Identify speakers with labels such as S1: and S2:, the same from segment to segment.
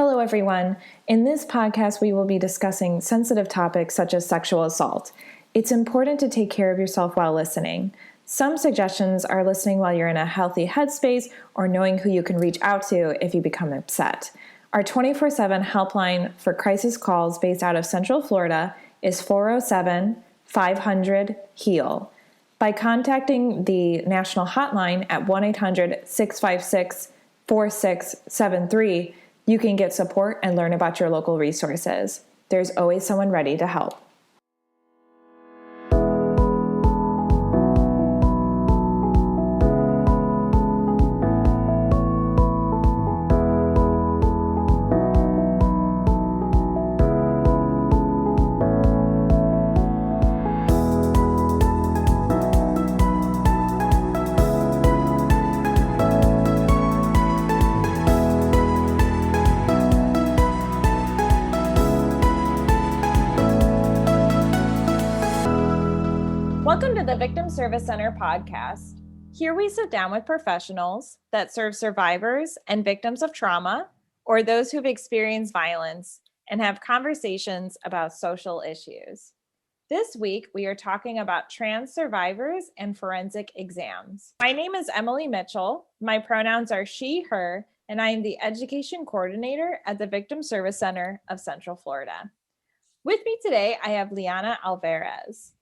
S1: Hello, everyone. In this podcast, we will be discussing sensitive topics such as sexual assault. It's important to take care of yourself while listening. Some suggestions are listening while you're in a healthy headspace or knowing who you can reach out to if you become upset. Our 24/7 helpline for crisis calls based out of Central Florida is 407-500-HEAL. By contacting the national hotline at 1-800-656-4673, you can get support and learn about your local resources. There's always someone ready to help. Welcome to the Victim Service Center podcast. Here we sit down with professionals that serve survivors and victims of trauma or those who've experienced violence and have conversations about social issues. This week, we are talking about trans survivors and forensic exams. My name is Emily Mitchell. My pronouns are she, her, and I am the education coordinator at the Victim Service Center of Central Florida. With me today, I have Lyanna Alvarez.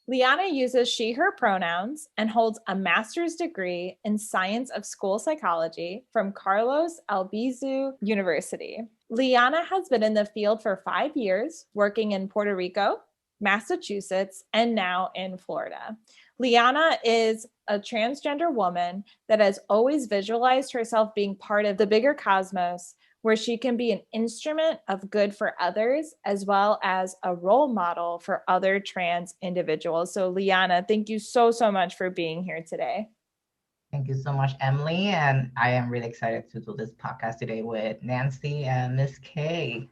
S1: Lyanna uses she, her pronouns and holds a master's degree in science of school psychology from Carlos Albizu University. Lyanna has been in the field for 5 years, working in Puerto Rico, Massachusetts, and now in Florida. Lyanna is a transgender woman that has always visualized herself being part of the bigger cosmos, where she can be an instrument of good for others, as well as a role model for other trans individuals. So Lyanna, thank you so much for being here today.
S2: Thank you so much, Emily. And I am really excited to do this podcast today with Nancy and Miss Kay.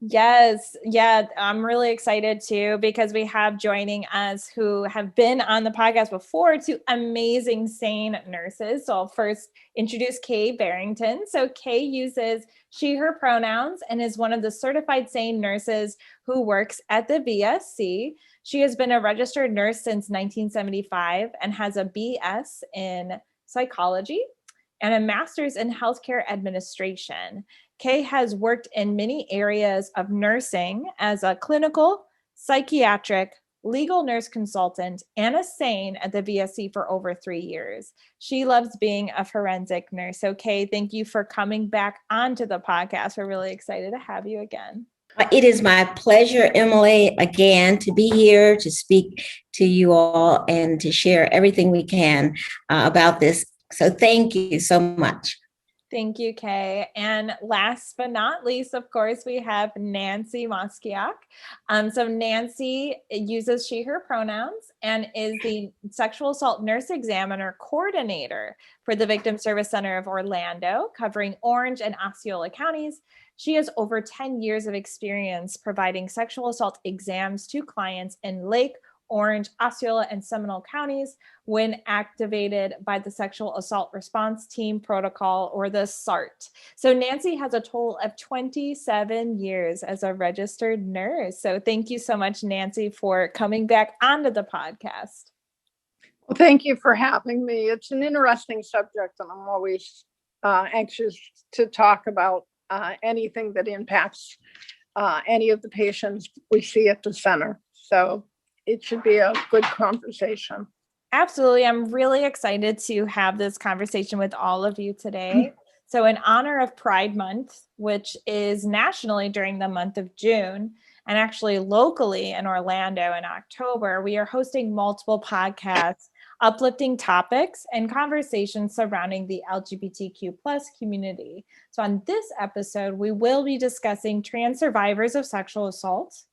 S1: Yes. Yeah, I'm really excited too, because we have joining us who have been on the podcast before, two amazing SANE nurses. So I'll first introduce Kay Barrington. So Kay uses she, her pronouns and is one of the certified SANE nurses who works at the VSC. She has been a registered nurse since 1975 and has a BS in psychology and a master's in healthcare administration. Kay has worked in many areas of nursing as a clinical, psychiatric, legal nurse consultant, and a SANE at the VSC for over 3 years. She loves being a forensic nurse. So Kay, thank you for coming back onto the podcast. We're really excited to have you again.
S3: It is my pleasure, Emily, again, to be here to speak to you all and to share everything we can about this. So thank you so much.
S1: Thank you, Kay. And last but not least, of course, we have Nancy Moskyok. So Nancy uses she, her pronouns and is the sexual assault nurse examiner coordinator for the Victim Service Center of Orlando, covering Orange and Osceola counties. She has over 10 years of experience providing sexual assault exams to clients in Lake, Orange, Osceola, and Seminole counties when activated by the Sexual Assault Response Team Protocol, or the SART. So Nancy has a total of 27 years as a registered nurse. So thank you so much, Nancy, for coming back onto the podcast.
S4: Well, thank you for having me. It's an interesting subject, and I'm always anxious to talk about anything that impacts any of the patients we see at the center. So it should be a good conversation.
S1: Absolutely. I'm really excited to have this conversation with all of you today. So in honor of Pride Month, which is nationally during the month of June, and actually locally in Orlando in October, we are hosting multiple podcasts, uplifting topics and conversations surrounding the LGBTQ+ community. So on this episode, we will be discussing trans survivors of sexual assault,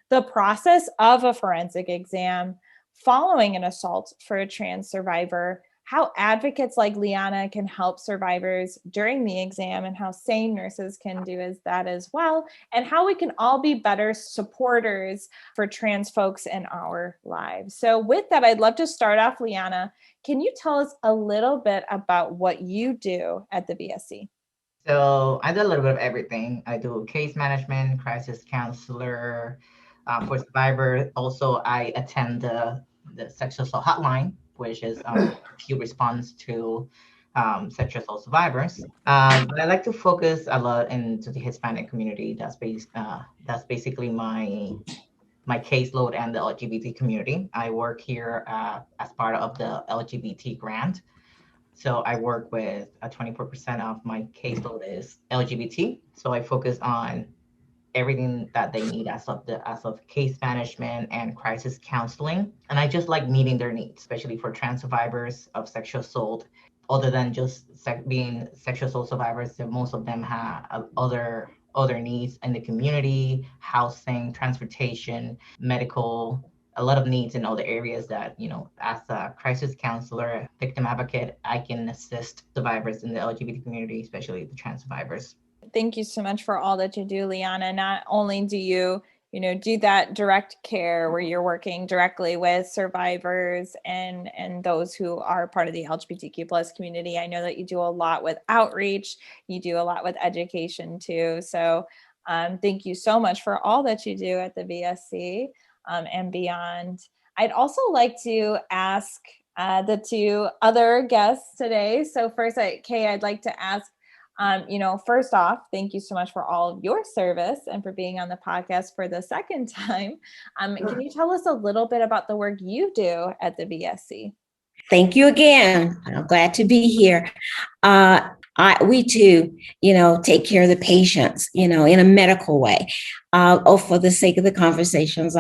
S1: the process of a forensic exam following an assault for a trans survivor, how advocates like Lyanna can help survivors during the exam, and how SANE nurses can do that as well, and how we can all be better supporters for trans folks in our lives. So with that, I'd love to start off, Lyanna. Can you tell us a little bit about what you do at the VSC?
S2: So I do a little bit of everything. I do case management, crisis counselor for survivors. Also, I attend the sexual assault hotline, which is acute response to sexual assault survivors. But I like to focus a lot into the Hispanic community. That's basically my caseload and the LGBT community. I work here as part of the LGBT grant. So I work with 24% of my caseload is LGBT. So I focus on everything that they need as of case management and crisis counseling. And I just like meeting their needs, especially for trans survivors of sexual assault. Other than just being sexual assault survivors, most of them have other needs in the community, housing, transportation, medical, a lot of needs in other areas that, as a crisis counselor, victim advocate, I can assist survivors in the LGBT community, especially the trans survivors.
S1: Thank you so much for all that you do, Lyanna. Not only do you, do that direct care where you're working directly with survivors and those who are part of the LGBTQ plus community. I know that you do a lot with outreach. You do a lot with education too. So thank you so much for all that you do at the VSC and beyond. I'd also like to ask the two other guests today. So first, Kay, I'd like to ask, first off, thank you so much for all of your service and for being on the podcast for the second time. Can you tell us a little bit about the work you do at the VSC?
S3: Thank you again. I'm glad to be here. We too, take care of the patients, in a medical way. For the sake of the conversations,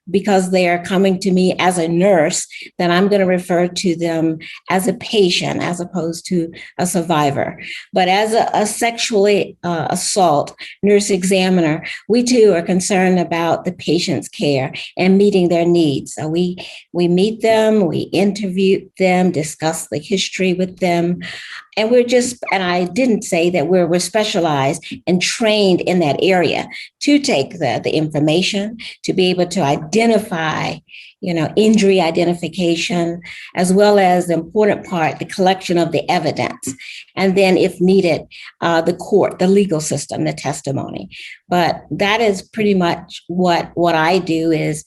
S3: because they are coming to me as a nurse, then I'm going to refer to them as a patient as opposed to a survivor. But as a sexually assault nurse examiner, we too are concerned about the patient's care and meeting their needs. So we meet them, we interview them, discuss the history with them. And I didn't say that we're specialized and trained in that area to take the information, to be able to identify, injury identification, as well as the important part, the collection of the evidence. And then if needed, the court, the legal system, the testimony. But that is pretty much what I do is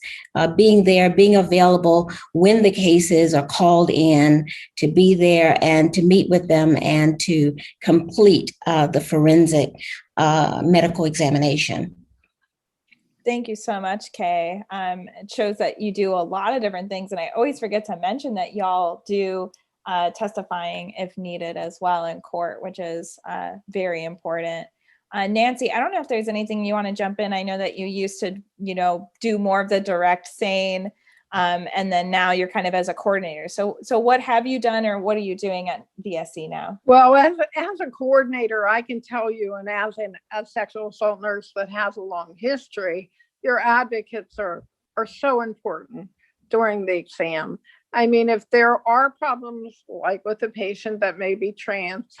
S3: being there, being available when the cases are called in, to be there and to meet with them and to complete the forensic medical examination.
S1: Thank you so much, Kay. It shows that you do a lot of different things. And I always forget to mention that y'all do testifying if needed as well in court, which is very important. Nancy, I don't know if there's anything you want to jump in. I know that you used to, do more of the direct SANE, and then now you're kind of as a coordinator. So what have you done or what are you doing at VSC now?
S4: Well, as a coordinator, I can tell you, and as a sexual assault nurse that has a long history, your advocates are so important during the exam. I mean, if there are problems like with a patient that may be trans,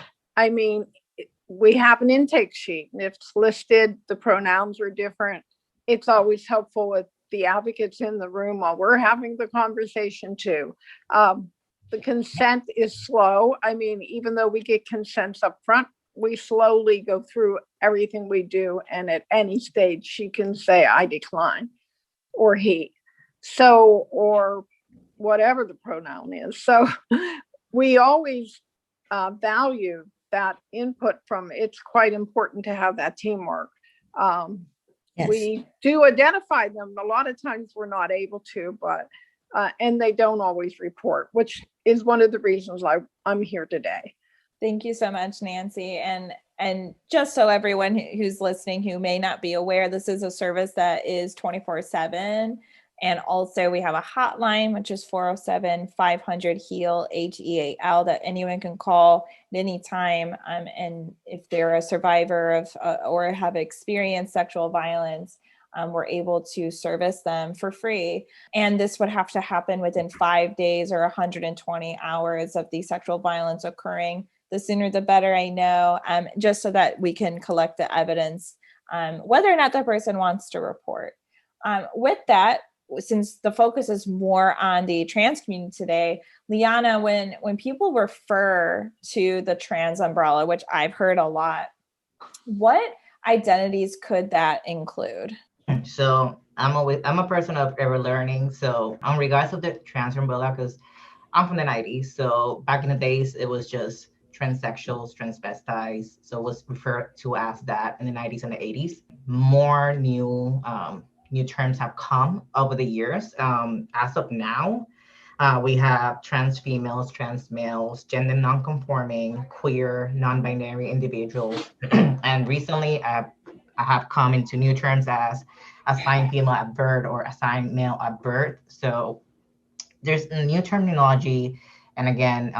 S4: we have an intake sheet, and if it's listed, the pronouns are different. It's always helpful with the advocates in the room while we're having the conversation too. The consent is slow. Even though we get consents up front, we slowly go through everything we do. And at any stage, she can say, I decline, or he. So, or whatever the pronoun is. So we always value that input it's quite important to have that teamwork.
S3: Yes.
S4: We do identify them. A lot of times we're not able to, but and they don't always report, which is one of the reasons I'm here today.
S1: Thank you so much, Nancy. And just so everyone who's listening who may not be aware, this is a service that is 24/7. And also we have a hotline, which is 407-500-HEAL, HEAL, that anyone can call at any time. And if they're a survivor of or have experienced sexual violence, we're able to service them for free. And this would have to happen within 5 days or 120 hours of the sexual violence occurring. The sooner the better, I know, just so that we can collect the evidence, whether or not the person wants to report. With that, since the focus is more on the trans community today, Lyanna, when people refer to the trans umbrella, which I've heard a lot, What identities could that include?
S2: So I'm a person of ever learning. So in regards of the trans umbrella, because I'm from the 90s. So back in the days, it was just transsexuals, transvestites. So it was referred to as that in the 90s and the 80s. More new terms have come over the years. As of now, we have trans females, trans males, gender nonconforming, queer, non-binary individuals. And recently, I have come into new terms as assigned female at birth or assigned male at birth. So there's a new terminology, and again,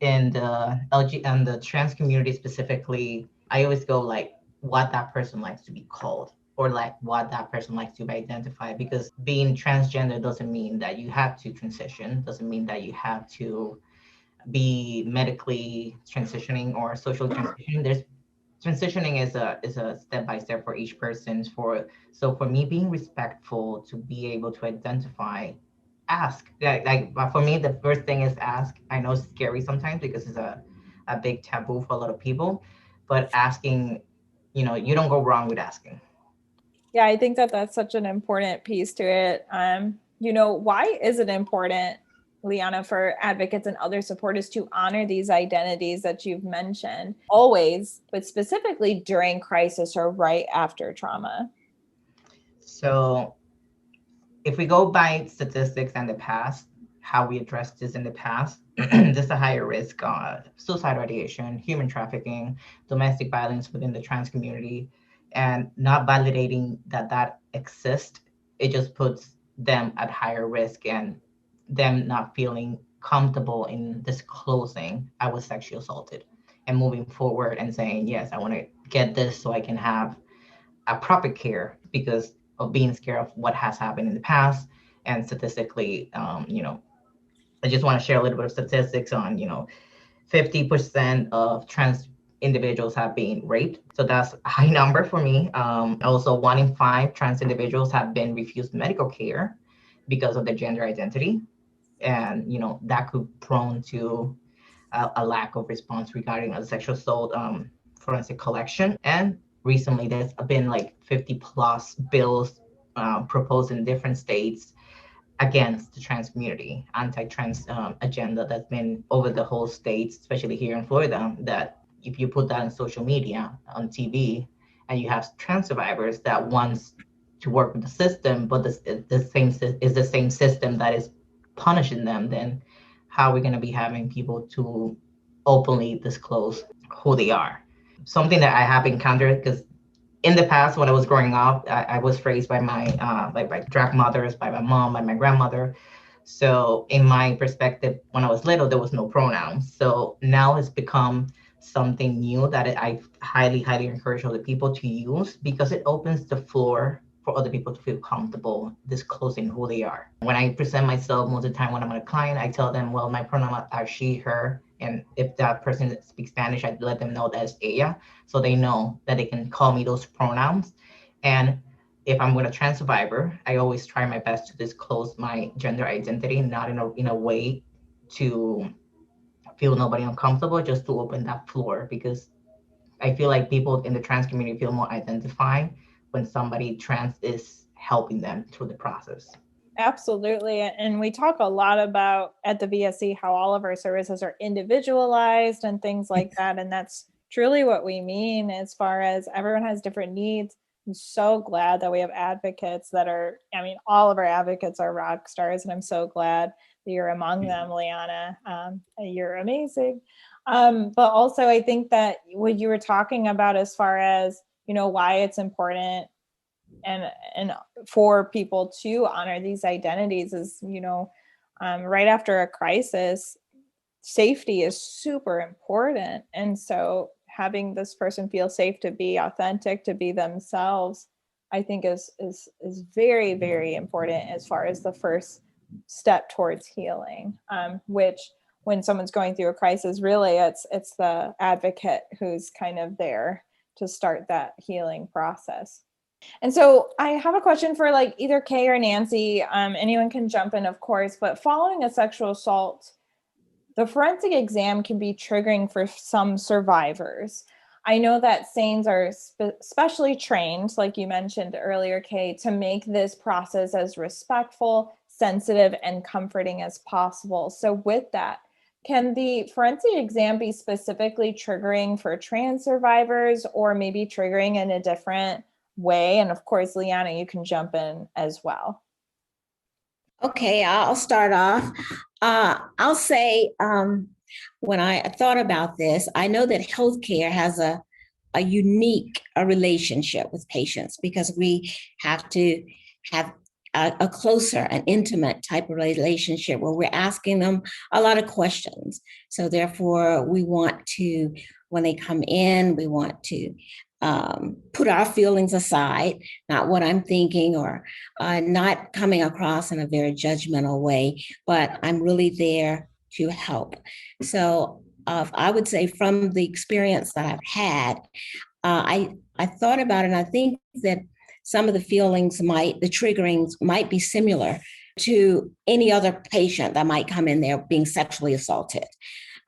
S2: in the LG and the trans community specifically, I always go like what that person likes to be called or like what that person likes to be identified, because being transgender doesn't mean that you have to transition, doesn't mean that you have to be medically transitioning or socially transitioning. There's transitioning is a step by step for each person. So for me, being respectful to be able to identify, ask. But for me, the first thing is ask. I know it's scary sometimes because it's a big taboo for a lot of people, but asking, you don't go wrong with asking.
S1: Yeah, I think that that's such an important piece to it. Why is it important, Lyanna, for advocates and other supporters to honor these identities that you've mentioned always, but specifically during crisis or right after trauma?
S2: So if we go by statistics and the past, how we addressed this in the past, there's a higher risk of suicidal ideation, human trafficking, domestic violence within the trans community, and not validating that exists. It just puts them at higher risk and them not feeling comfortable in disclosing I was sexually assaulted and moving forward and saying, yes, I want to get this so I can have a proper care because of being scared of what has happened in the past. And statistically, I just want to share a little bit of statistics on, 50% of trans individuals have been raped. So that's a high number for me. Also, 1 in 5 trans individuals have been refused medical care because of their gender identity. And, that could prone to a lack of response regarding a sexual assault forensic collection. And recently, there's been like 50 plus bills proposed in different states against the trans community, anti-trans agenda that's been over the whole state, especially here in Florida, that if you put that on social media, on TV, and you have trans survivors that wants to work with the system, but the same system that is punishing them, then how are we going to be having people to openly disclose who they are? Something that I have encountered, because in the past, when I was growing up, I was raised by my drag mothers, by my mom, by my grandmother. So in my perspective, when I was little, there was no pronouns. So now it's become something new that I highly, highly encourage other people to use because it opens the floor for other people to feel comfortable disclosing who they are. When I present myself most of the time when I'm a client, I tell them, well, my pronouns are she, her. And if that person speaks Spanish, I let them know that it's ella. So they know that they can call me those pronouns. And if I'm with a trans survivor, I always try my best to disclose my gender identity, not in a way to feel nobody uncomfortable, just to open that floor, because I feel like people in the trans community feel more identified when somebody trans is helping them through the process.
S1: Absolutely. And we talk a lot about at the VSC how all of our services are individualized and things like that. And that's truly what we mean as far as everyone has different needs. I'm so glad that we have advocates that are, all of our advocates are rock stars. And I'm so glad that you're among them, Lyanna. You're amazing. But also I think that what you were talking about as far as, why it's important and for people to honor these identities is, right after a crisis, safety is super important. And so having this person feel safe to be authentic, to be themselves, I think is very, very important as far as the first step towards healing, which when someone's going through a crisis, really it's the advocate who's kind of there to start that healing process. And so I have a question for like either Kay or Nancy. Anyone can jump in, of course, but following a sexual assault, the forensic exam can be triggering for some survivors. I know that SANEs are specially trained, like you mentioned earlier, Kay, to make this process as respectful, sensitive, and comforting as possible. So with that, can the forensic exam be specifically triggering for trans survivors, or maybe triggering in a different way? And of course, Lyanna, you can jump in as well.
S3: Okay, I'll start off. I'll say, when I thought about this, I know that healthcare has a unique relationship with patients, because we have to have a closer and intimate type of relationship where we're asking them a lot of questions. So therefore, we want to, when they come in, we want to put our feelings aside, not what I'm thinking, or not coming across in a very judgmental way, but I'm really there to help. So I would say, from the experience that I've had, I thought about it, and I think that some of the feelings the triggerings might be similar to any other patient that might come in there being sexually assaulted.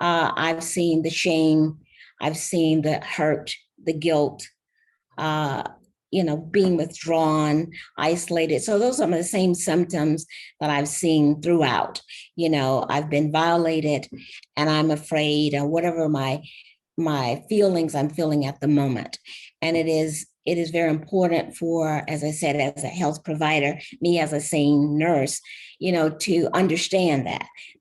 S3: I've seen the shame, I've seen the hurt, the guilt, being withdrawn, isolated. So those are some of the same symptoms that I've seen throughout. I've been violated, and I'm afraid, or whatever my feelings I'm feeling at the moment. And it is very important for, as I said, as a health provider, me as a SANE nurse, to understand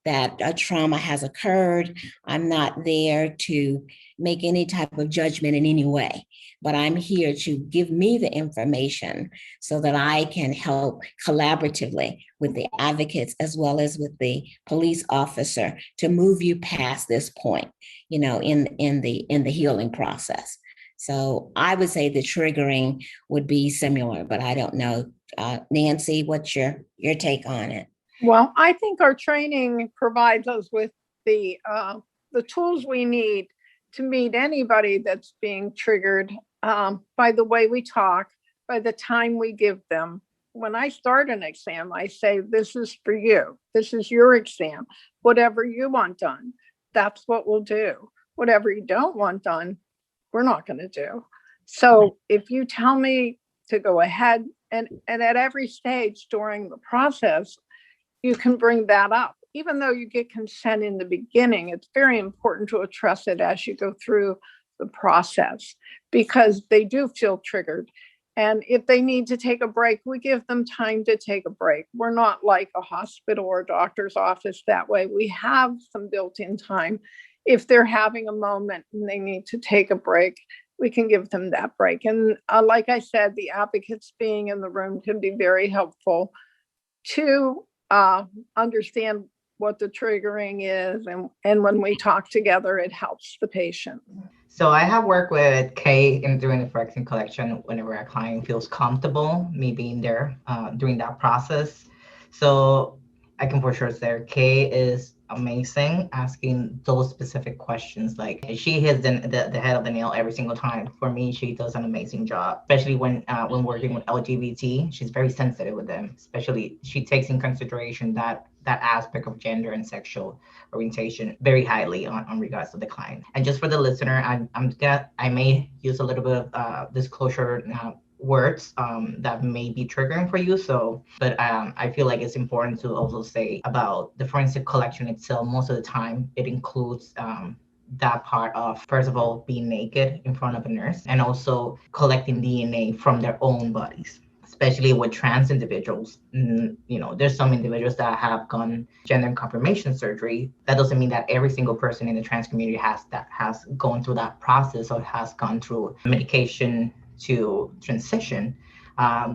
S3: that a trauma has occurred. I'm not there to make any type of judgment in any way, but I'm here to give me the information so that I can help collaboratively with the advocates as well as with the police officer to move you past this point, in the healing process. So I would say the triggering would be similar, but I don't know. Nancy, what's your take on it?
S4: Well, I think our training provides us with the tools we need to meet anybody that's being triggered by the way we talk, by the time we give them. When I start an exam, I say, this is for you. This is your exam. Whatever you want done, that's what we'll do. Whatever you don't want done, we're not going to do. So if you tell me to go ahead, and at every stage during the process, you can bring that up. Even though you get consent in the beginning, it's very important to address it as you go through the process, because they do feel triggered. And if they need to take a break, we give them time to take a break. We're not like a hospital or a doctor's office that way. We have some built-in time. If they're having a moment and they need to take a break, we can give them that break. And like I said, the advocates being in the room can be very helpful to understand what the triggering is. And when we talk together, it helps the patient.
S2: So I have worked with Kay in doing the forensic collection whenever a client feels comfortable, me being there during that process. So I can for sure say Kay is amazing asking those specific questions. Like, she hits the head of the nail every single time. For me, she does an amazing job, especially when working with LGBT. She's very sensitive with them. Especially, she takes in consideration that aspect of gender and sexual orientation very highly on regards to the client. And just for the listener, I may use a little bit of disclosure words that may be triggering for you. But I feel like it's important to also say about the forensic collection itself. Most of the time, it includes that part of, first of all, being naked in front of a nurse, and also collecting DNA from their own bodies. Especially with trans individuals, there's some individuals that have gone gender confirmation surgery. That doesn't mean that every single person in the trans community has gone through that process or has gone through medication to transition.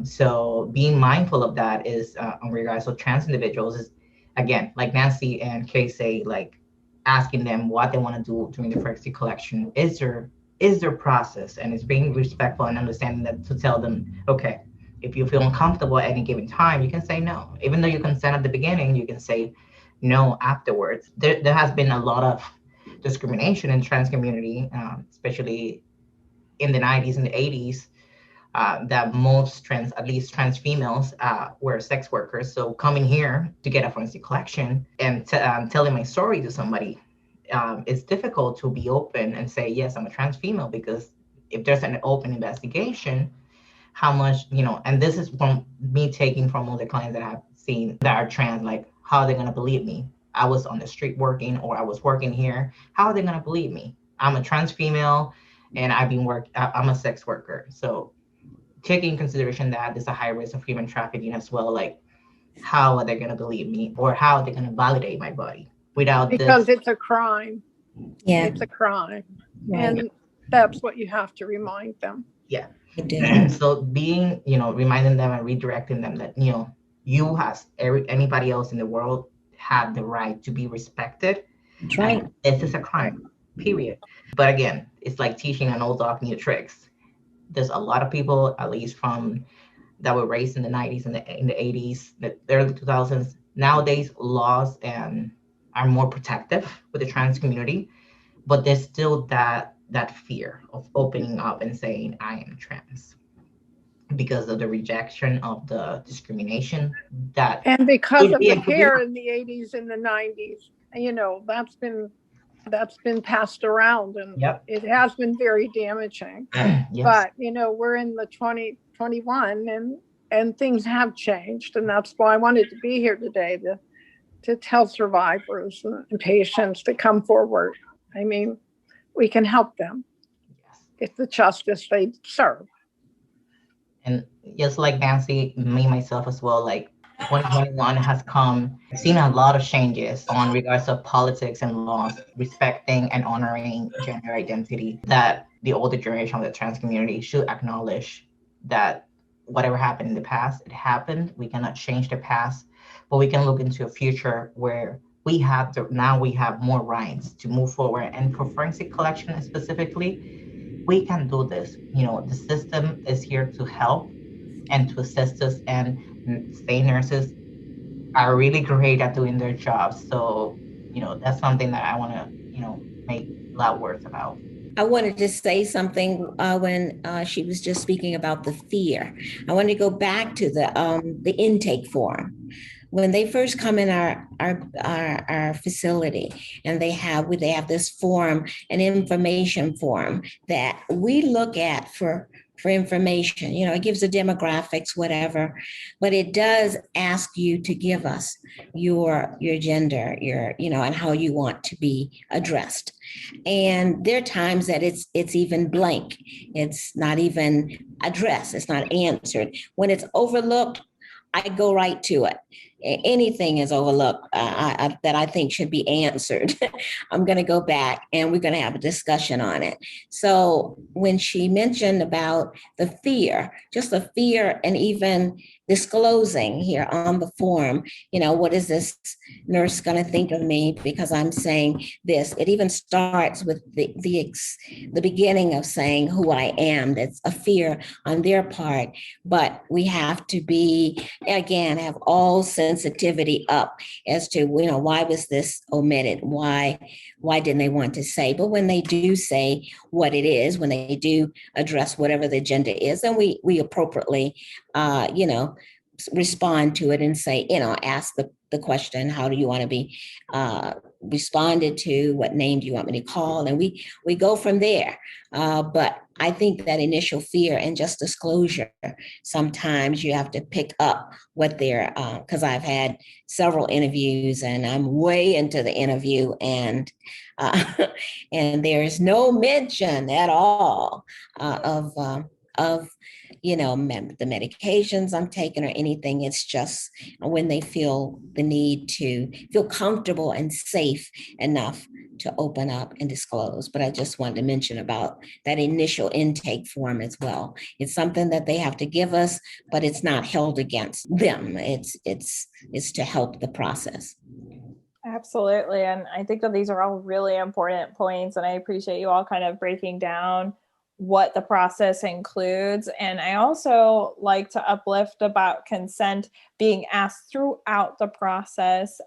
S2: So being mindful of that is, in regards to trans individuals, is, again, like Nancy and Kay say, like, asking them what they want to do during the forensic collection is their process, and it's being respectful and understanding that, to tell them, okay, if you feel uncomfortable at any given time, you can say no. Even though you consent at the beginning, you can say no afterwards. There has been a lot of discrimination in the trans community, especially in the 90s and the 80s, that most trans, at least trans females, were sex workers. So coming here to get a forensic collection and telling my story to somebody, it's difficult to be open and say, yes, I'm a trans female, because if there's an open investigation, how much, and this is from me taking from all the clients that I've seen that are trans, like, how are they going to believe me? I was on the street working, or I was working here. How are they going to believe me? I'm a trans female and I'm a sex worker. So taking in consideration that there's a high risk of human trafficking as well, like, how are they going to believe me, or how are they going to validate my body without
S4: because
S2: this?
S4: it's a crime.
S3: Yeah.
S4: It's a crime.
S3: Right.
S4: And that's what you have to remind them.
S2: Yeah.
S3: I do.
S2: So being, reminding them and redirecting them that, you as anybody else in the world have the right to be respected.
S3: That's right.
S2: And this is a crime, period. But again, it's like teaching an old dog new tricks. There's a lot of people, at least that were raised in the 90s and in the 80s, the early 2000s. Nowadays, laws are more protective with the trans community, but there's still that fear of opening up and saying, I am trans, because of the rejection of the discrimination
S4: and because of the care in the 80s and the 90s, that's been passed around, and It has been very damaging.
S2: Yes.
S4: But we're in the 2021 and things have changed, and that's why I wanted to be here today to tell survivors and patients to come forward. I mean, we can help them. It's the justice they deserve.
S2: And just like Nancy, me, myself as well, like 2021 has seen a lot of changes on regards of politics and laws, respecting and honoring gender identity, that the older generation of the trans community should acknowledge that whatever happened in the past, it happened. We cannot change the past, but we can look into a future where now we have more rights to move forward. And for forensic collection specifically, we can do this. The system is here to help and to assist us, and SANE nurses are really great at doing their jobs. So, that's something that I want to, make loud words about.
S3: I wanted to say something when she was just speaking about the fear. I want to go back to the intake form. When they first come in our facility, and they have this form, an information form that we look at for information. It gives the demographics, whatever, but it does ask you to give us your gender, and how you want to be addressed. And there are times that it's even blank. It's not even addressed. It's not answered. When it's overlooked, I go right to it. Anything is overlooked that I think should be answered. I'm going to go back and we're going to have a discussion on it. So when she mentioned about the fear, just the fear, and even disclosing here on the form, what is this nurse going to think of me because I'm saying this? It even starts with the beginning of saying who I am. That's a fear on their part, but we have to have all sensitivity up as to, why was this omitted? Why didn't they want to say? But when they do say what it is, when they do address whatever the agenda is, then we appropriately, respond to it and say, ask the question, how do you want to be responded to? What name do you want me to call? And we go from there. But I think that initial fear and just disclosure, sometimes you have to pick up what they're, because I've had several interviews and I'm way into the interview, and there's no mention at all of the medications I'm taking or anything. It's just when they feel the need to feel comfortable and safe enough to open up and disclose. But I just wanted to mention about that initial intake form as well. It's something that they have to give us, but it's not held against them. It's to help the process.
S1: Absolutely. And I think that these are all really important points. And I appreciate you all kind of breaking down what the process includes. And I also like to uplift about consent being asked throughout the process.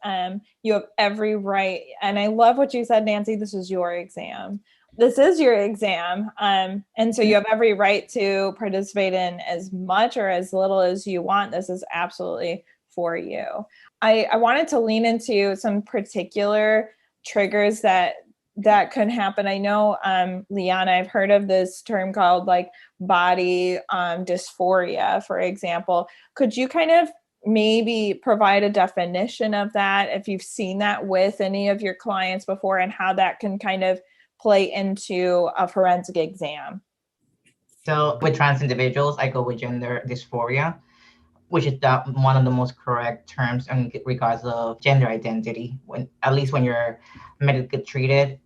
S1: You have every right. And I love what you said, Nancy, this is your exam. This is your exam. And so you have every right to participate in as much or as little as you want. This is absolutely for you. I wanted to lean into some particular triggers that that can happen. I know, Lyanna, I've heard of this term called like body dysphoria, for example. Could you kind of maybe provide a definition of that, if you've seen that with any of your clients before, and how that can kind of play into a forensic exam?
S2: So with trans individuals, I go with gender dysphoria, which is one of the most correct terms in regards of gender identity. When, at least when you're medically treated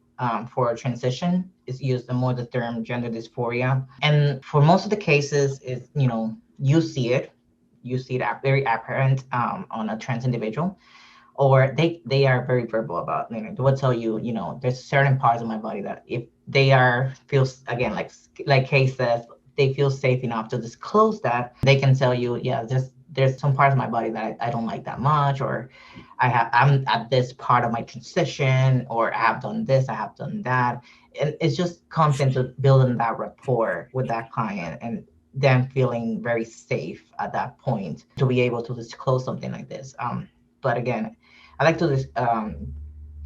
S2: for a transition, is used more the term gender dysphoria. And for most of the cases, is you see it very apparent on a trans individual, or they are very verbal about. They will tell you, there's certain parts of my body that if they feels, again, like Kay says, they feel safe enough to disclose that, they can tell you, yeah, there's some parts of my body that I don't like that much, or I'm at this part of my transition, or I have done this, I have done that. And it just comes into building that rapport with that client, and them feeling very safe at that point to be able to disclose something like this. But again, I like to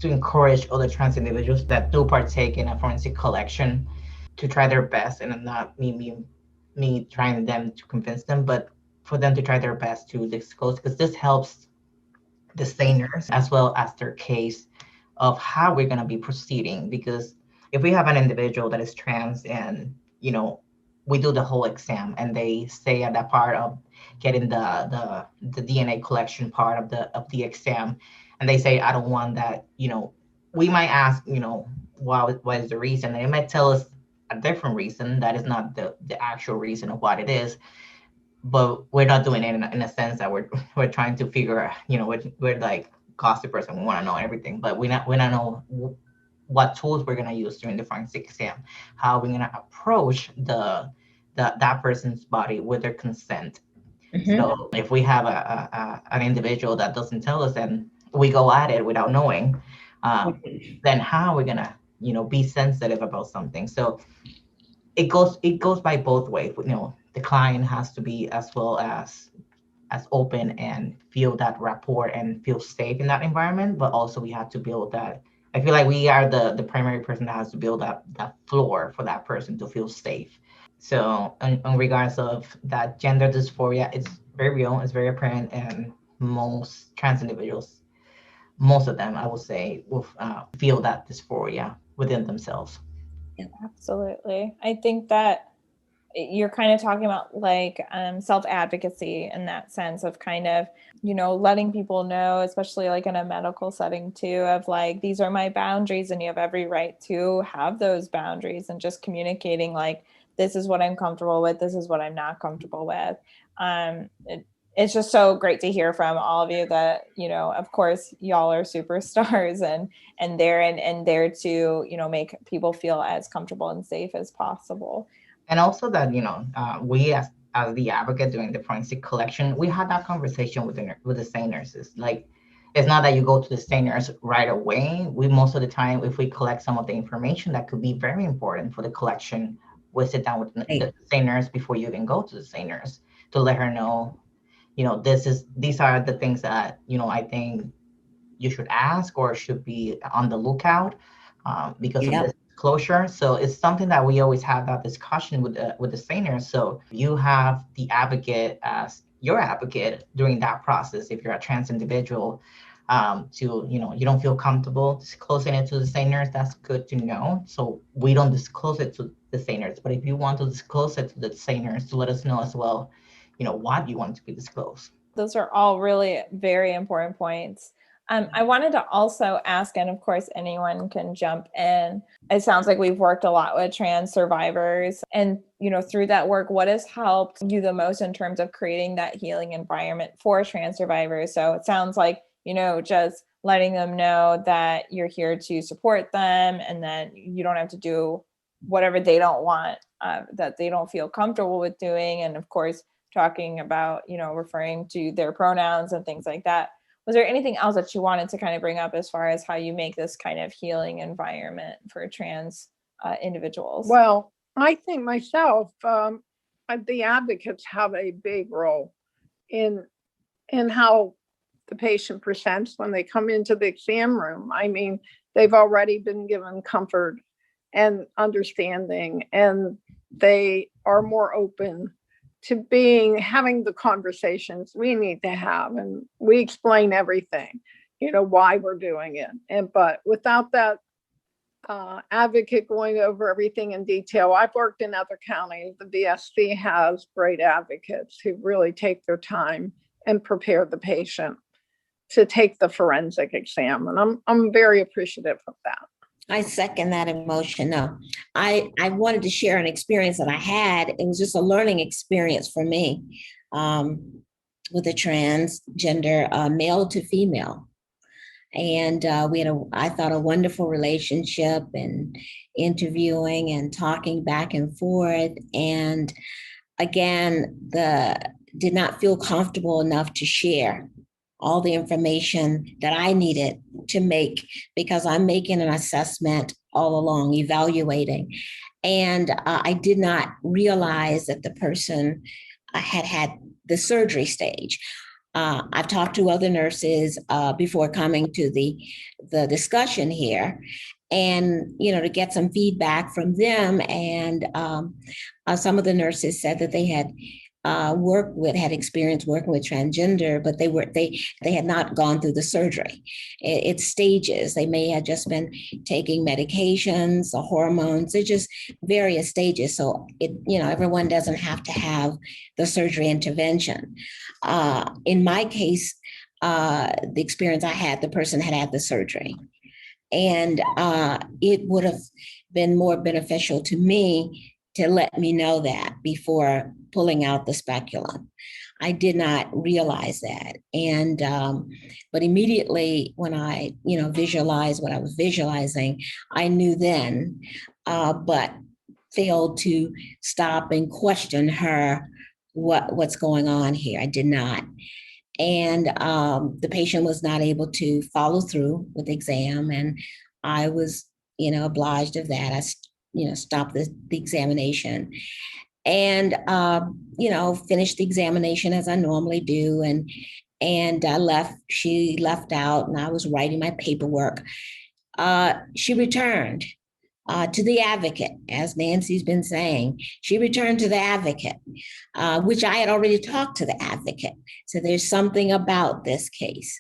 S2: encourage other trans individuals that do partake in a forensic collection to try their best, and not me trying them to convince them, but for them to try their best to disclose, because this helps the SANEers as well as their case of how we're going to be proceeding. Because if we have an individual that is trans, and we do the whole exam, and they say at that part of getting the DNA collection part of the exam, and they say, I don't want that, we might ask, what is the reason? And they might tell us a different reason that is not the actual reason of what it is. But we're not doing it in a sense that we're trying to figure out, we're like gossipers and we want to know everything, but we not know what tools we're going to use during the forensic exam, how we're going to approach that person's body with their consent. Mm-hmm. So if we have an individual that doesn't tell us, and we go at it without knowing, then how are we going to be sensitive about something? So it goes by both ways. The client has to be as well as open and feel that rapport and feel safe in that environment, but also we have to build that. I feel like we are the primary person that has to build that floor for that person to feel safe. So in regards of that gender dysphoria, it's very real, it's very apparent, and most trans individuals, most of them, I would say, will feel that dysphoria within themselves.
S1: Yeah, absolutely. I think that you're kind of talking about like self-advocacy in that sense of kind of, letting people know, especially like in a medical setting too, of like, these are my boundaries, and you have every right to have those boundaries, and just communicating like, this is what I'm comfortable with, this is what I'm not comfortable with. It's just so great to hear from all of you that, of course, y'all are superstars and there to, make people feel as comfortable and safe as possible.
S2: And also that, we as the advocate doing the forensic collection, we had that conversation with the SANE nurses. Like, it's not that you go to the SANE nurse right away. We, most of the time, if we collect some of the information that could be very important for the collection, we sit down with the SANE nurse before you even go to the SANE nurse to let her know, these are the things that, I think you should ask or should be on the lookout because of this closure. So it's something that we always have that discussion with the SANEers. So you have the advocate as your advocate during that process. If you're a trans individual, you don't feel comfortable disclosing it to the SANEers, that's good to know. So we don't disclose it to the SANEers, but if you want to disclose it to the SANEers, to let us know as well, what you want to be disclosed.
S1: Those are all really very important points. I wanted to also ask, and of course, anyone can jump in. It sounds like we've worked a lot with trans survivors, and, through that work, what has helped you the most in terms of creating that healing environment for trans survivors? So it sounds like, just letting them know that you're here to support them, and that you don't have to do whatever they don't want, that they don't feel comfortable with doing. And of course, talking about, referring to their pronouns and things like that. Was there anything else that you wanted to kind of bring up as far as how you make this kind of healing environment for trans individuals?
S4: Well, I think myself, the advocates have a big role in how the patient presents when they come into the exam room. I mean, they've already been given comfort and understanding, and they are more open to having the conversations we need to have. And we explain everything, why we're doing it. But without that advocate going over everything in detail, I've worked in other counties. The VSC has great advocates who really take their time and prepare the patient to take the forensic exam. And I'm very appreciative of that.
S3: I second that emotion. No, I wanted to share an experience that I had. It was just a learning experience for me with a transgender male to female. And we had I thought, a wonderful relationship, and interviewing and talking back and forth. And again, did not feel comfortable enough to share all the information that I needed to make, because I'm making an assessment all along, evaluating. And I did not realize that the person had the surgery stage. I've talked to other nurses before coming to the discussion here, and to get some feedback from them. And some of the nurses said that they had had experience working with transgender, but they had not gone through the surgery. It's stages. They may have just been taking medications or hormones. They're just various stages. So everyone doesn't have to have the surgery intervention. In my case, the experience I had, the person had the surgery, and it would have been more beneficial to me to let me know that before pulling out the speculum. I did not realize that. And, but immediately when I, visualized what I was visualizing, I knew then, but failed to stop and question her, what's going on here. I did not. And the patient was not able to follow through with the exam. And I was, obliged of that. I stopped the examination, and finished the examination as I normally do. And I left. She left out, and I was writing my paperwork. She returned to the advocate, as Nancy's been saying. She returned to the advocate, which I had already talked to the advocate. So there's something about this case.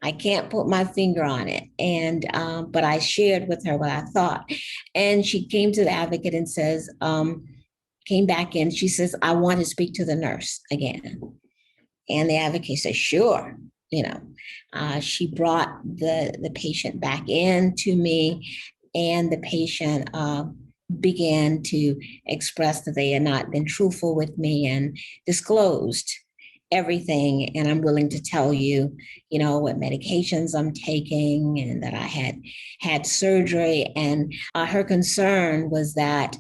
S3: I can't put my finger on it. And, but I shared with her what I thought. And she came to the advocate and says, came back in, she says, I want to speak to the nurse again. And the advocate says, sure. She brought the patient back in to me, and the patient began to express that they had not been truthful with me and disclosed everything. And I'm willing to tell you, what medications I'm taking, and that I had surgery. And her concern was that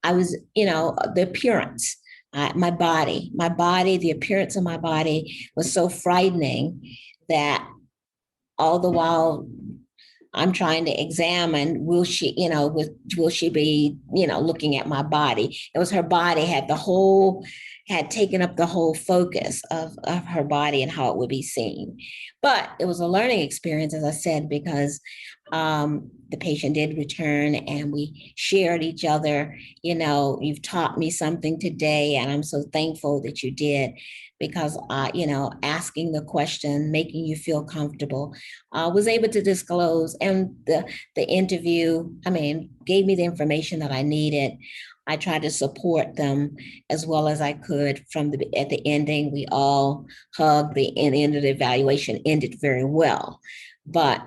S3: I was, the appearance, my body, the appearance of my body was so frightening that all the while I'm trying to examine, will she be, looking at my body? It was her body had taken up the whole focus of her body and how it would be seen. But it was a learning experience, as I said, because the patient did return, and we shared each other, you've taught me something today, and I'm so thankful that you did, because, asking the question, making you feel comfortable, was able to disclose. And the interview, gave me the information that I needed. I tried to support them as well as I could. At the ending, we all hugged. The end of the evaluation ended very well, but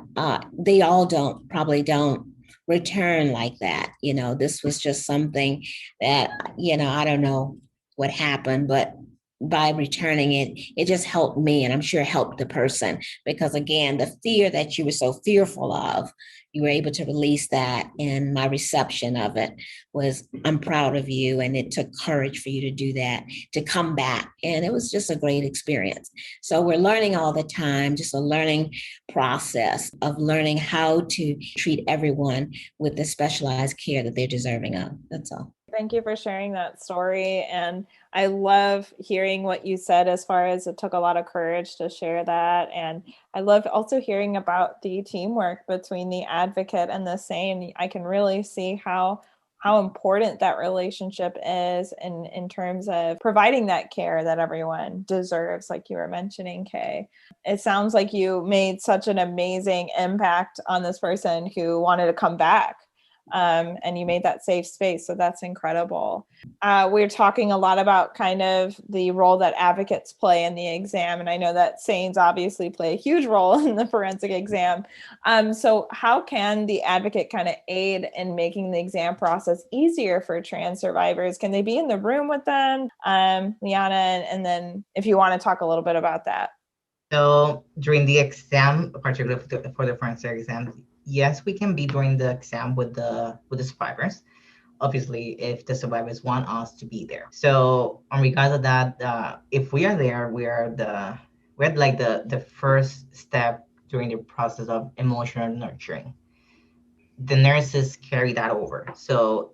S3: they all probably don't return like that. This was just something that, I don't know what happened, but by returning it just helped me, and I'm sure helped the person, because again, the fear that you were so fearful of, you were able to release that. And my reception of it was, I'm proud of you. And it took courage for you to do that, to come back. And it was just a great experience. So we're learning all the time, just a learning process of learning how to treat everyone with the specialized care that they're deserving of. That's all.
S1: Thank you for sharing that story. And I love hearing what you said as far as it took a lot of courage to share that. And I love also hearing about the teamwork between the advocate and the SANE. I can really see how important that relationship is in terms of providing that care that everyone deserves, like you were mentioning, Kay. It sounds like you made such an amazing impact on this person who wanted to come back. And you made that safe space. So that's incredible. We're talking a lot about kind of the role that advocates play in the exam. And I know that SANEs obviously play a huge role in the forensic exam. So how can the advocate kind of aid in making the exam process easier for trans survivors? Can they be in the room with them, Lyanna? And then if you want to talk a little bit about that.
S2: So during the exam, particularly for the forensic exam, yes, we can be during the exam with the survivors. Obviously, if the survivors want us to be there. So, in regards to that, if we are there, we're like the first step during the process of emotional nurturing. The nurses carry that over. So,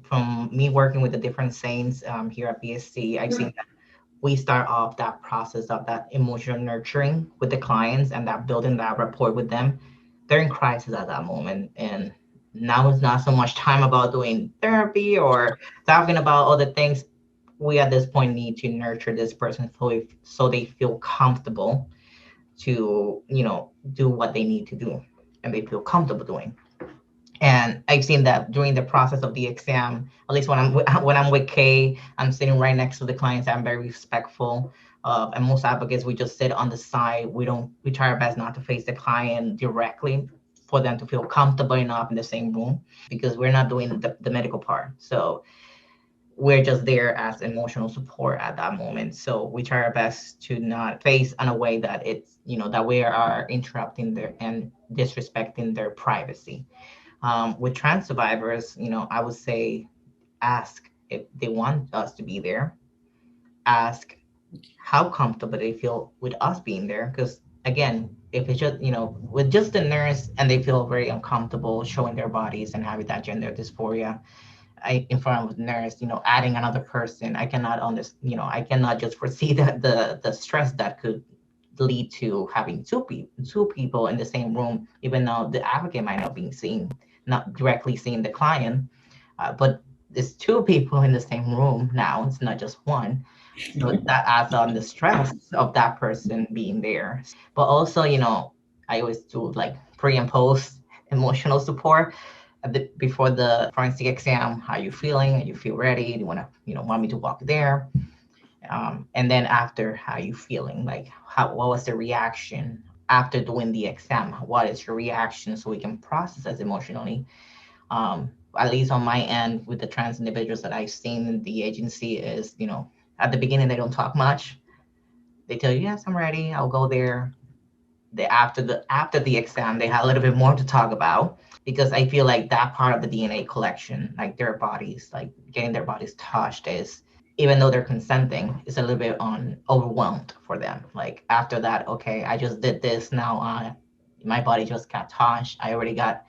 S2: from me working with the different SANEs here at VSC, I've seen that we start off that process of that emotional nurturing with the clients and that building that rapport with them. They're in crisis at that moment, and now it's not so much time about doing therapy or talking about other things. We at this point need to nurture this person so they feel comfortable to do what they need to do and they feel comfortable doing. And I've seen that during the process of the exam, at least when I'm with Kay, I'm sitting right next to the clients. I'm very respectful. And most advocates, we just sit on the side. We try our best not to face the client directly for them to feel comfortable enough in the same room, because we're not doing the medical part. So we're just there as emotional support at that moment. So we try our best to not face in a way that it's, that we are interrupting and disrespecting their privacy. With trans survivors, I would say ask if they want us to be there. Ask how comfortable they feel with us being there. Because again, if it's just, with just the nurse and they feel very uncomfortable showing their bodies and having that gender dysphoria in front of the nurse, adding another person, I cannot I cannot just foresee the stress that could lead to having two people in the same room, even though the advocate might not directly seeing the client, but there's two people in the same room now. It's not just one. So that adds on the stress of that person being there. But also, I always do like pre and post emotional support before the forensic exam. How are you feeling? Are you feel ready? Do you want to, want me to walk there? And then after, how are you feeling? Like, what was the reaction after doing the exam? What is your reaction so we can process as emotionally? At least on my end with the trans individuals that I've seen in the agency is, at the beginning, they don't talk much. They tell you, yes, I'm ready. I'll go there. After the exam, they have a little bit more to talk about, because I feel like that part of the DNA collection, like their bodies, like getting their bodies touched, is, even though they're consenting, it's a little bit overwhelmed for them. Like after that, okay, I just did this. Now my body just got touched. I already got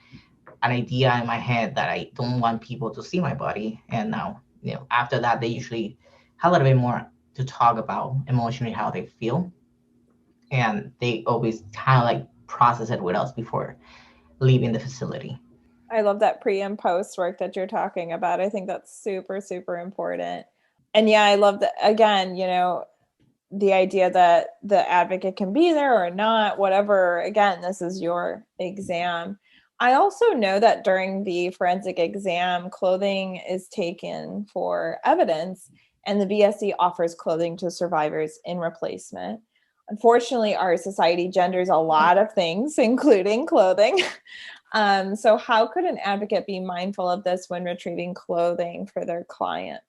S2: an idea in my head that I don't want people to see my body. And now, after that, they usually have a little bit more to talk about emotionally how they feel. And they always kind of like process it with us before leaving the facility.
S1: I love that pre and post work that you're talking about. I think that's super, super important. And yeah, I love that, again, the idea that the advocate can be there or not, whatever. Again, this is your exam. I also know that during the forensic exam, clothing is taken for evidence, and the VSC offers clothing to survivors in replacement. Unfortunately, our society genders a lot of things, including clothing. So how could an advocate be mindful of this when retrieving clothing for their client?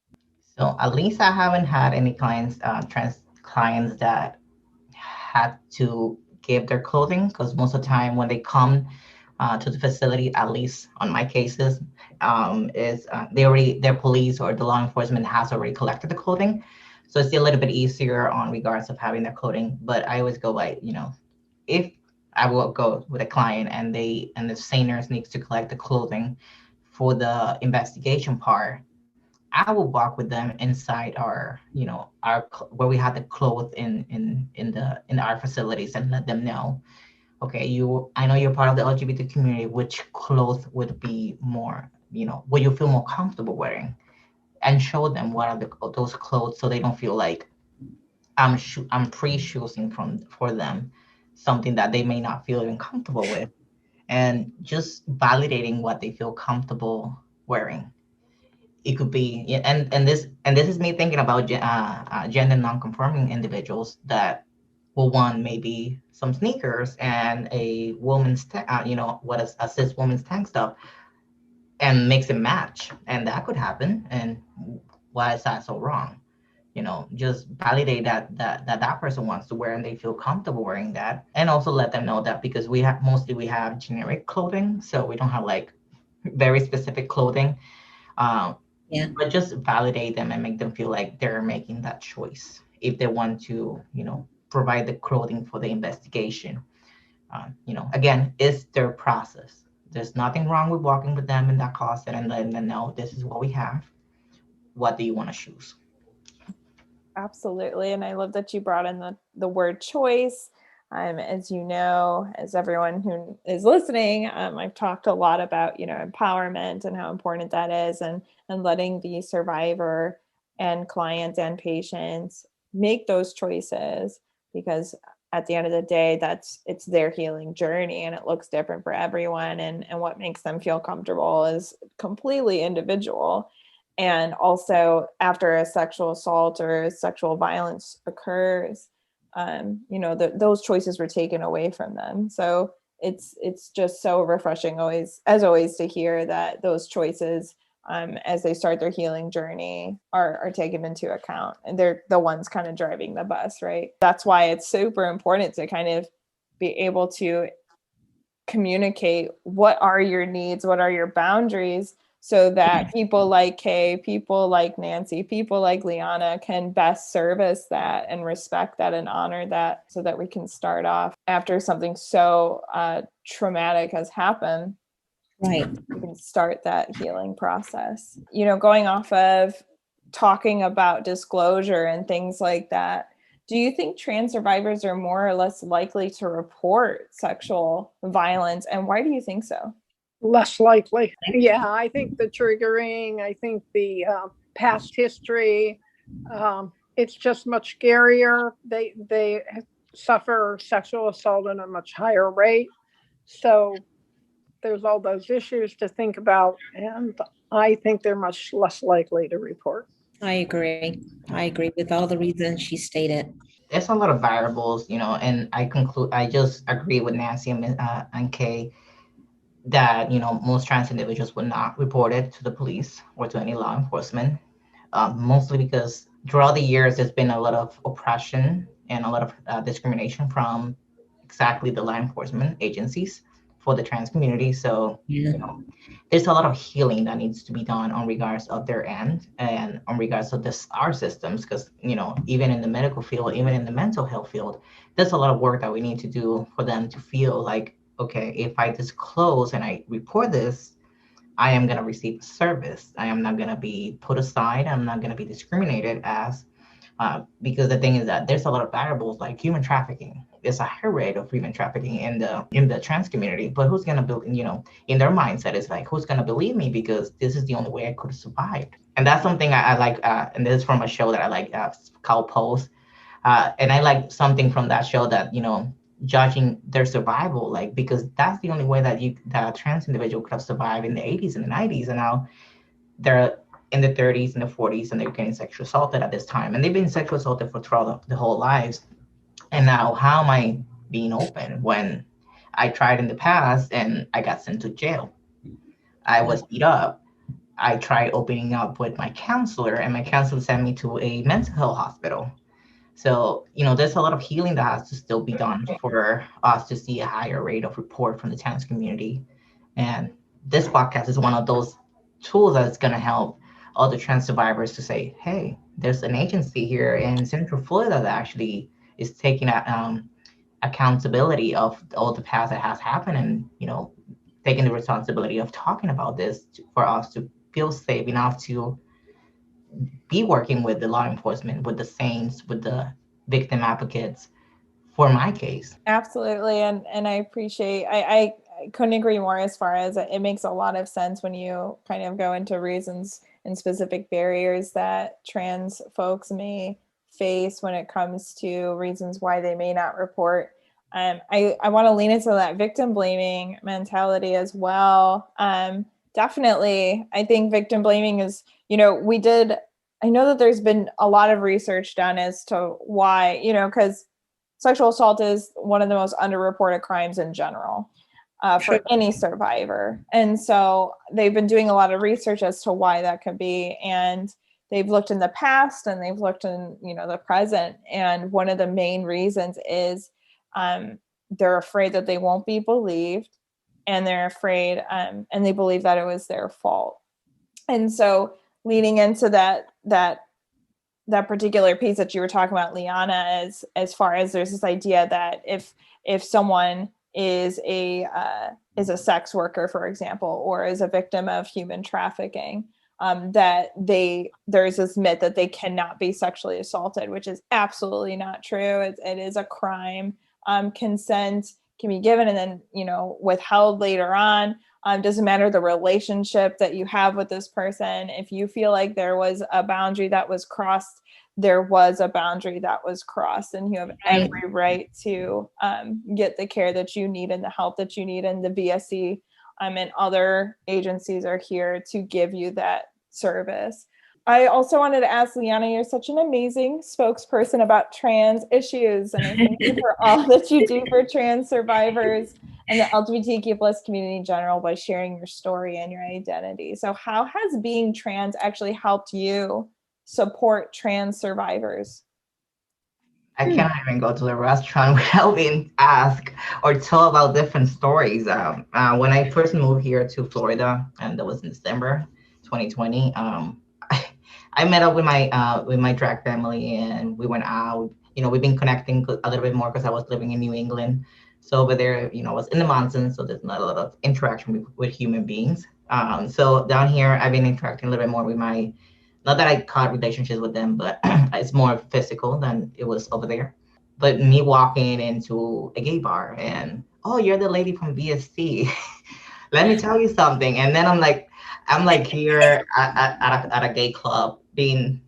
S2: So at least I haven't had any clients, trans clients, that had to give their clothing, because most of the time when they come to the facility, at least on my cases, their police or the law enforcement has already collected the clothing. So it's a little bit easier on regards of having their clothing. But I always go by, if I will go with a client and the SANE nurse needs to collect the clothing for the investigation part, I will walk with them inside our, where we have the clothes in our facilities and let them know, okay, I know you're part of the LGBT community, which clothes would be more, would you feel more comfortable wearing, and show them what are those clothes so they don't feel like I'm pre-choosing for them something that they may not feel even comfortable with, and just validating what they feel comfortable wearing. It could be, yeah, and this is me thinking about gender non-conforming individuals that will want maybe some sneakers and a woman's what is a cis woman's tank top, and mix and match, and that could happen. And why is that so wrong? Just validate that person wants to wear and they feel comfortable wearing that, and also let them know that, because we have generic clothing, so we don't have like very specific clothing. um,
S3: Yeah.
S2: but just validate them and make them feel like they're making that choice if they want to, provide the clothing for the investigation. Again, it's their process. There's nothing wrong with walking with them in that closet and letting them know, this is what we have. What do you want to choose?
S1: Absolutely. And I love that you brought in the word choice. As you know, as everyone who is listening, I've talked a lot about, empowerment and how important that is, and letting the survivor and clients and patients make those choices, because at the end of the day, it's their healing journey, and it looks different for everyone. And what makes them feel comfortable is completely individual. And also, after a sexual assault or sexual violence occurs, those choices were taken away from them. So it's just so refreshing always to hear that those choices, as they start their healing journey, are taken into account, and they're the ones kind of driving the bus, right? That's why it's super important to kind of be able to communicate what are your needs, what are your boundaries, so that people like Kay, people like Nancy, people like Lyanna can best service that and respect that and honor that, so that we can start off after something so traumatic has happened.
S3: Right.
S1: We can start that healing process. Going off of talking about disclosure and things like that, do you think trans survivors are more or less likely to report sexual violence, and why do you think so?
S4: Less likely. Yeah, I think the triggering, I think the past history, it's just much scarier. They suffer sexual assault at a much higher rate. So there's all those issues to think about, and I think they're much less likely to report.
S3: I agree with all the reasons she stated.
S2: There's a lot of variables, and I just agree with Nancy and Kay that, most trans individuals would not report it to the police or to any law enforcement, mostly because throughout the years there's been a lot of oppression and a lot of discrimination from exactly the law enforcement agencies for the trans community. So
S3: Yeah.
S2: There's a lot of healing that needs to be done on regards of their end and on regards of our systems, because even in the medical field, even in the mental health field, there's a lot of work that we need to do for them to feel like, okay, if I disclose and I report this, I am going to receive service. I am not going to be put aside. I'm not going to be discriminated as, because the thing is that there's a lot of variables like human trafficking. There's a high rate of human trafficking in the trans community, but who's going to build, in their mindset is like, who's going to believe me, because this is the only way I could have survived. And that's something I like, and this is from a show that I like, called Pose. And I like something from that show that, judging their survival, like, because that's the only way that a trans individual could have survived in the 80s and the 90s, and now they're in the 30s and the 40s, and they're getting sexually assaulted at this time, and they've been sexually assaulted for throughout the whole lives. And now, how am I being open when I tried in the past and I got sent to jail? I was beat up. I tried opening up with my counselor, and my counselor sent me to a mental health hospital. So, there's a lot of healing that has to still be done for us to see a higher rate of report from the trans community. And this podcast is one of those tools that's going to help other trans survivors to say, hey, there's an agency here in Central Florida that actually is taking accountability of all the past that has happened, and, taking the responsibility of talking about this for us to feel safe enough to be working with the law enforcement, with the SANEs, with the victim advocates for my case.
S1: Absolutely. And I appreciate, I couldn't agree more as far as it makes a lot of sense when you kind of go into reasons and specific barriers that trans folks may face when it comes to reasons why they may not report. I want to lean into that victim blaming mentality as well. Definitely, I think victim blaming is, I know that there's been a lot of research done as to why, because sexual assault is one of the most underreported crimes in general for any survivor. And so they've been doing a lot of research as to why that could be. And they've looked in the past and they've looked in, the present. And one of the main reasons is they're afraid that they won't be believed, and they're afraid and they believe that it was their fault. And so leading into that particular piece that you were talking about, Lyanna, as far as there's this idea that if someone is a sex worker, for example, or is a victim of human trafficking, that there's this myth that they cannot be sexually assaulted, which is absolutely not true. It is a crime. Consent can be given and then, withheld later on. Doesn't matter the relationship that you have with this person. If you feel like there was a boundary that was crossed, there was a boundary that was crossed, and you have every right to get the care that you need and the help that you need. And the VSC and other agencies are here to give you that service. I also wanted to ask, Lyanna, you're such an amazing spokesperson about trans issues, and I thank you for all that you do for trans survivors and the LGBTQ plus community in general by sharing your story and your identity. So how has being trans actually helped you support trans survivors?
S2: I cannot even go to the restaurant without being asked or told about different stories. When I first moved here to Florida, and that was in December 2020, I met up with my drag family, and we went out. We've been connecting a little bit more because I was living in New England. So over there, I was in the mountains, so there's not a lot of interaction with human beings. So down here, I've been interacting a little bit more with not that I caught relationships with them, but it's more physical than it was over there. But me walking into a gay bar and, oh, you're the lady from VSC. Let me tell you something. And then I'm like here at a gay club being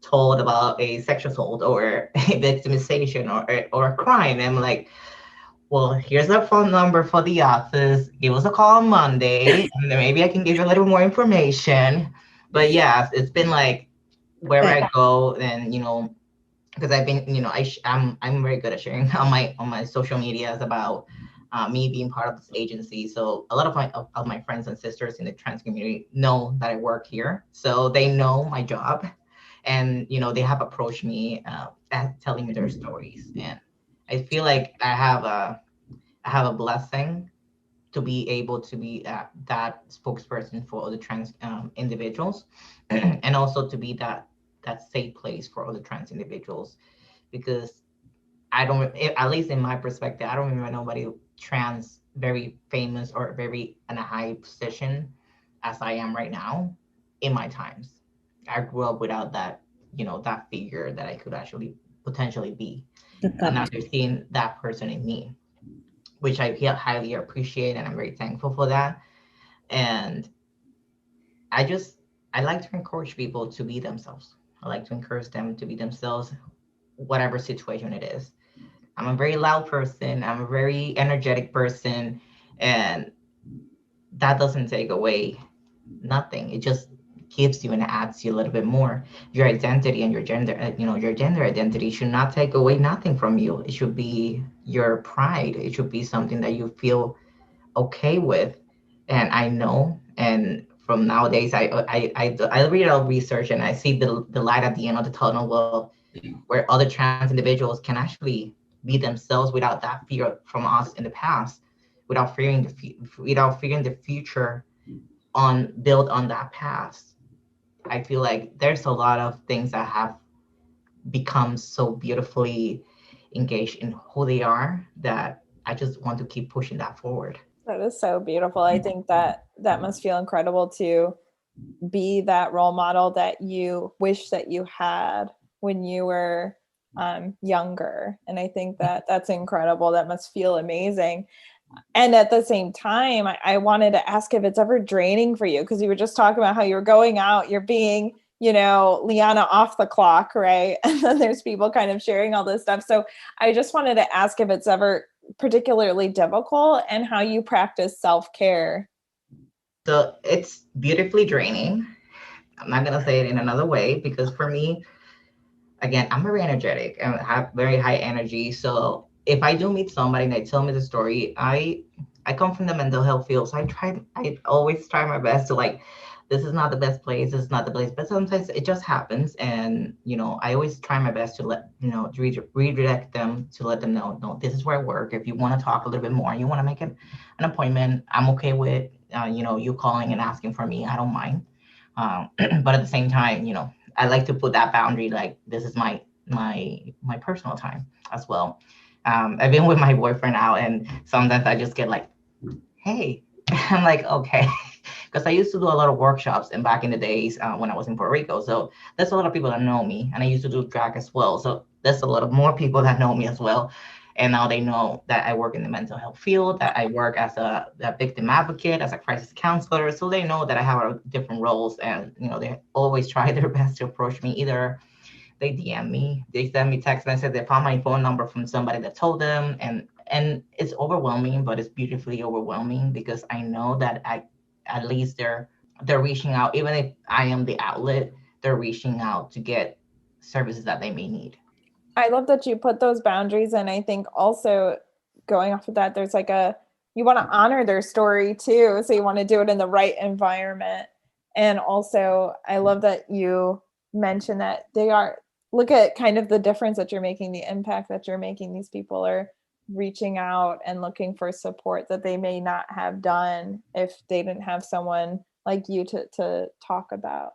S2: told about a sexual assault or a victimization or a crime. And I'm like, well, here's our phone number for the office. Give us a call on Monday, and then maybe I can give you a little more information. But yeah, it's been like wherever I go, and because I've been, I'm very good at sharing on my social medias about me being part of this agency. So a lot of my friends and sisters in the trans community know that I work here, so they know my job, and they have approached me telling me their stories, and I feel like I have a blessing to be able to be that spokesperson for other trans individuals, and also to be that safe place for other trans individuals, because at least in my perspective, I don't remember nobody trans very famous or very in a high position as I am right now in my times. I grew up without that, that figure that I could actually potentially be. And now they're seeing that person in me, which I highly appreciate, and I'm very thankful for that. And I like to encourage people to be themselves. I like to encourage them to be themselves, whatever situation it is. I'm a very loud person. I'm a very energetic person, and that doesn't take away nothing. It just gives you and adds you a little bit more. Your identity and your gender, your gender identity should not take away nothing from you. It should be your pride. It should be something that you feel okay with. And I know, and from nowadays, I read all research, and I see the light at the end of the tunnel. Well, where other trans individuals can actually be themselves without that fear from us in the past, without fearing the future built on that past. I feel like there's a lot of things that have become so beautifully engaged in who they are that I just want to keep pushing that forward.
S1: That is so beautiful. I think that must feel incredible to be that role model that you wish that you had when you were younger. And I think that that's incredible. That must feel amazing. And at the same time, I wanted to ask if it's ever draining for you, because you were just talking about how you're going out, you're being, Lyanna off the clock, right? And then there's people kind of sharing all this stuff. So I just wanted to ask if it's ever particularly difficult and how you practice self-care.
S2: So it's beautifully draining. I'm not going to say it in another way, because for me, again, I'm very energetic and have very high energy. So if I do meet somebody and they tell me the story, I come from the mental health field. So I always try my best to this is not the best place. This is not the place, but sometimes it just happens. And, I always try my best to redirect them, to let them know, no, this is where I work. If you want to talk a little bit more, you want to make an appointment, I'm okay with, you calling and asking for me. I don't mind. But at the same time, I like to put that boundary, this is my personal time as well. I've been with my boyfriend now, and sometimes I just get hey, I'm okay. Because I used to do a lot of workshops and back in the days when I was in Puerto Rico. So there's a lot of people that know me, and I used to do drag as well. So there's a lot of more people that know me as well. And now they know that I work in the mental health field, that I work as a victim advocate, as a crisis counselor. So they know that I have different roles, and, they always try their best to approach me. Either they DM me, they send me text message, they found my phone number from somebody that told them. And it's overwhelming, but it's beautifully overwhelming, because I know that at least they're reaching out. Even if I am the outlet, they're reaching out to get services that they may need.
S1: I love that you put those boundaries. And I think also going off of that, there's you want to honor their story too. So you want to do it in the right environment. And also I love that you mentioned that look at kind of the difference that you're making, the impact that you're making. These people are reaching out and looking for support that they may not have done if they didn't have someone like you to talk about.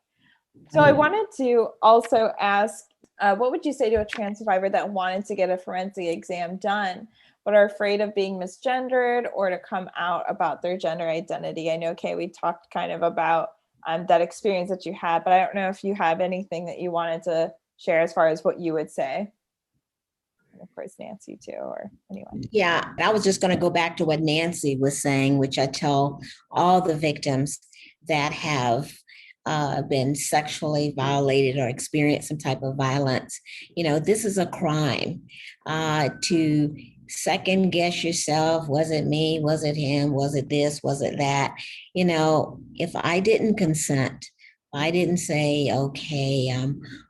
S1: So I wanted to also ask, what would you say to a trans survivor that wanted to get a forensic exam done, but are afraid of being misgendered or to come out about their gender identity? I know, Kay, we talked kind of about that experience that you had, but I don't know if you have anything that you wanted to share as far as what you would say. And of course, Nancy too, or anyone.
S3: Yeah, I was just going to go back to what Nancy was saying, which I tell all the victims that have been sexually violated or experienced some type of violence. This is a crime. To second guess yourself, was it me? Was it him? Was it this? Was it that? If I didn't consent, I didn't say, okay,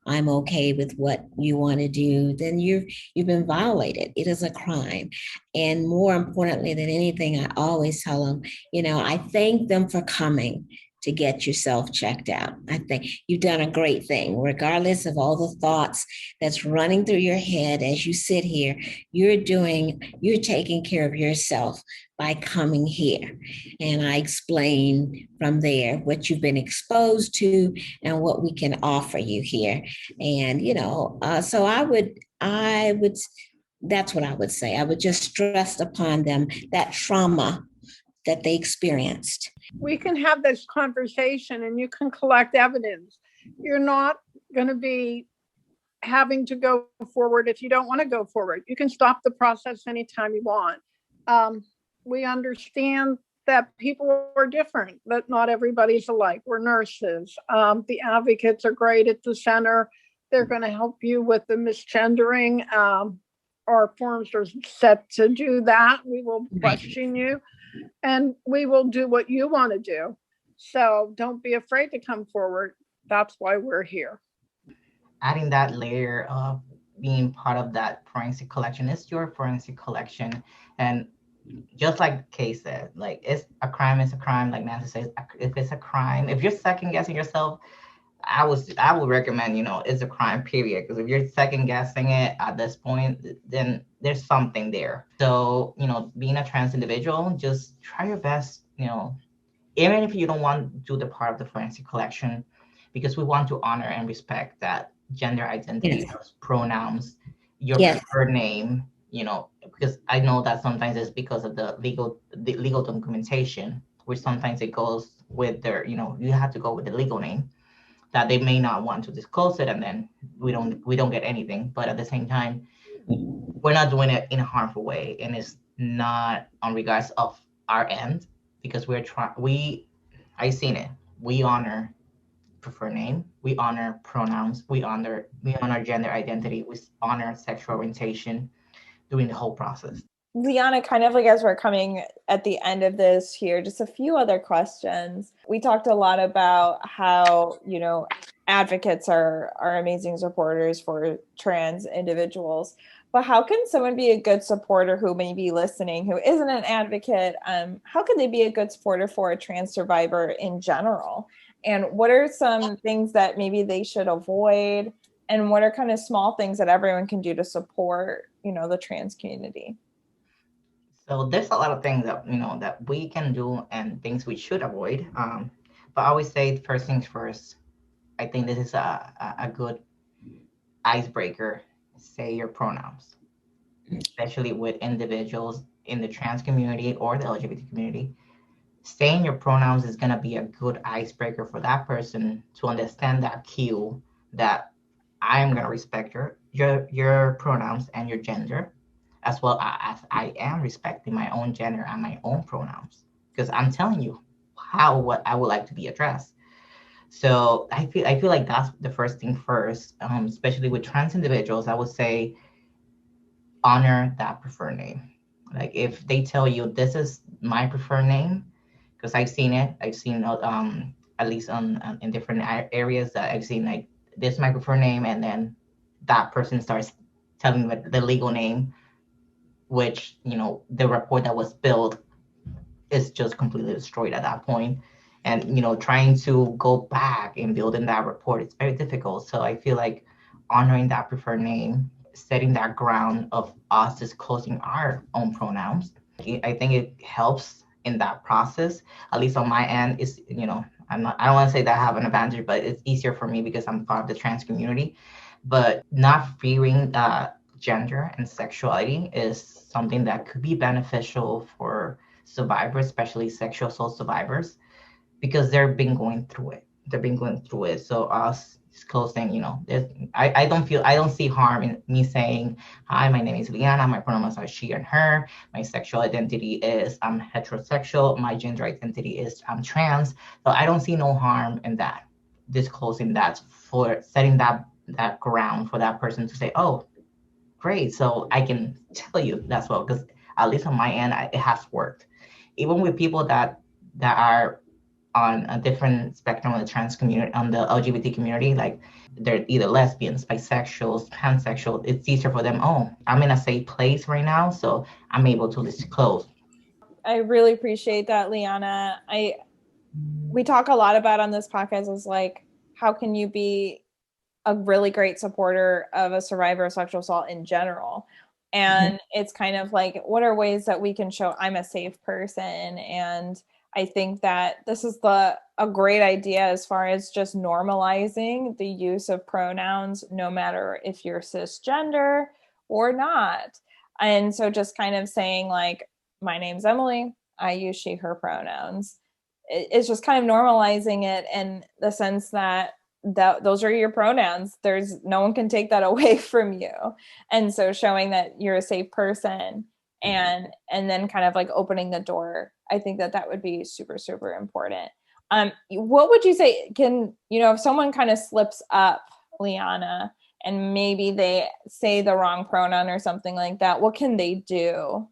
S3: I'm okay with what you want to do, then you've been violated. It is a crime. And more importantly than anything, I always tell them, I thank them for coming to get yourself checked out. I think you've done a great thing, regardless of all the thoughts that's running through your head as you sit here. You're taking care of yourself by coming here. And I explain from there what you've been exposed to and what we can offer you here. And, so I would, that's what I would say. I would just stress upon them that trauma that they experienced.
S4: We can have this conversation and you can collect evidence. You're not going to be having to go forward if you don't want to go forward. You can stop the process anytime you want. We understand that people are different, that not everybody's alike. We're nurses. The advocates are great at the center. They're going to help you with the misgendering. Our forms are set to do that. We will question you. And we will do what you want to do. So don't be afraid to come forward. That's why we're here.
S2: Adding that layer of being part of that forensic collection, it's your forensic collection. And just like Kay said, it's a crime, it's a crime. Like Nancy says, if it's a crime, if you're second guessing yourself, I would recommend, it's a crime, period. Because if you're second guessing it at this point, then there's something there. So, being a trans individual, just try your best, even if you don't want to do the part of the forensic collection, because we want to honor and respect that gender identity, those pronouns, your preferred name, because I know that sometimes it's because of the legal documentation, which sometimes it goes with their, you have to go with the legal name, that they may not want to disclose it, and then we don't get anything. But at the same time, we're not doing it in a harmful way, and it's not on regards of our end, because I seen it. We honor preferred name, we honor pronouns, we honor gender identity, we honor sexual orientation during the whole process.
S1: Lyanna, kind of like as we're coming at the end of this here, just a few other questions. We talked a lot about how, advocates are amazing supporters for trans individuals, but how can someone be a good supporter who may be listening, who isn't an advocate? How can they be a good supporter for a trans survivor in general? And what are some things that maybe they should avoid? And what are kind of small things that everyone can do to support, the trans community?
S2: So there's a lot of things that, that we can do and things we should avoid. But I always say first things first. I think this is a good icebreaker. Say your pronouns, especially with individuals in the trans community or the LGBT community. Saying your pronouns is going to be a good icebreaker for that person to understand that cue that I am going to respect your pronouns and your gender, as well as I am respecting my own gender and my own pronouns, because I'm telling you what I would like to be addressed. So I feel like that's the first thing first, especially with trans individuals. I would say honor that preferred name. Like if they tell you this is my preferred name, because I've seen it. I've seen at least in different areas that I've seen, like, this is my preferred name, and then that person starts telling me the legal name, which, the report that was built is just completely destroyed at that point. And, trying to go back and building that report, it's very difficult. So I feel like honoring that preferred name, setting that ground of us disclosing our own pronouns, I think it helps in that process. At least on my end, is, I don't want to say that I have an advantage, but it's easier for me because I'm part of the trans community. But not fearing gender and sexuality is something that could be beneficial for survivors, especially sexual assault survivors, because they've been going through it. So us disclosing, I don't see harm in me saying, hi, my name is Lyanna, my pronouns are she and her, my sexual identity is I'm heterosexual, my gender identity is I'm trans. So I don't see no harm in that, disclosing that, for setting that ground for that person to say, oh, great, so I can tell you that's well, because at least on my end, it has worked. Even with people that are on a different spectrum of the trans community, on the LGBT community, like they're either lesbians, bisexuals, pansexual, it's easier for them. Oh, I'm in a safe place right now, so I'm able to disclose.
S1: I really appreciate that, Lyanna. We talk a lot about on this podcast is like, how can you be a really great supporter of a survivor of sexual assault in general? And it's kind of like, what are ways that we can show I'm a safe person? And I think that this is a great idea as far as just normalizing the use of pronouns, no matter if you're cisgender or not. And so just kind of saying like, my name's Emily, I use she, her pronouns. It's just kind of normalizing it in the sense that those are your pronouns. There's no one can take that away from you. And so showing that you're a safe person and then kind of like opening the door, I think that would be super, super important. What would you say if someone kind of slips up, Lyanna, and maybe they say the wrong pronoun or something like that, what can they do?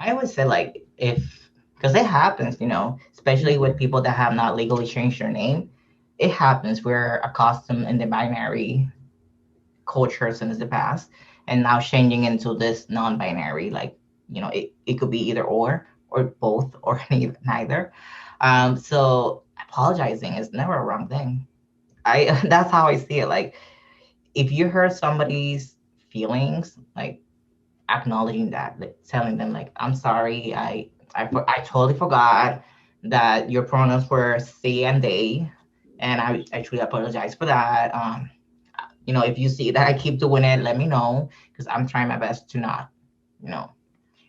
S2: I would say, like, because it happens, especially with people that have not legally changed their name. It happens. We're accustomed in the binary culture since the past, and now changing into this non-binary, like, it could be either or both, or neither. So apologizing is never a wrong thing. That's how I see it. Like, if you hurt somebody's feelings, like, acknowledging that, like, telling them, like, I'm sorry, I totally forgot that your pronouns were they and they, and I truly apologize for that. If you see that I keep doing it, let me know, because I'm trying my best to not,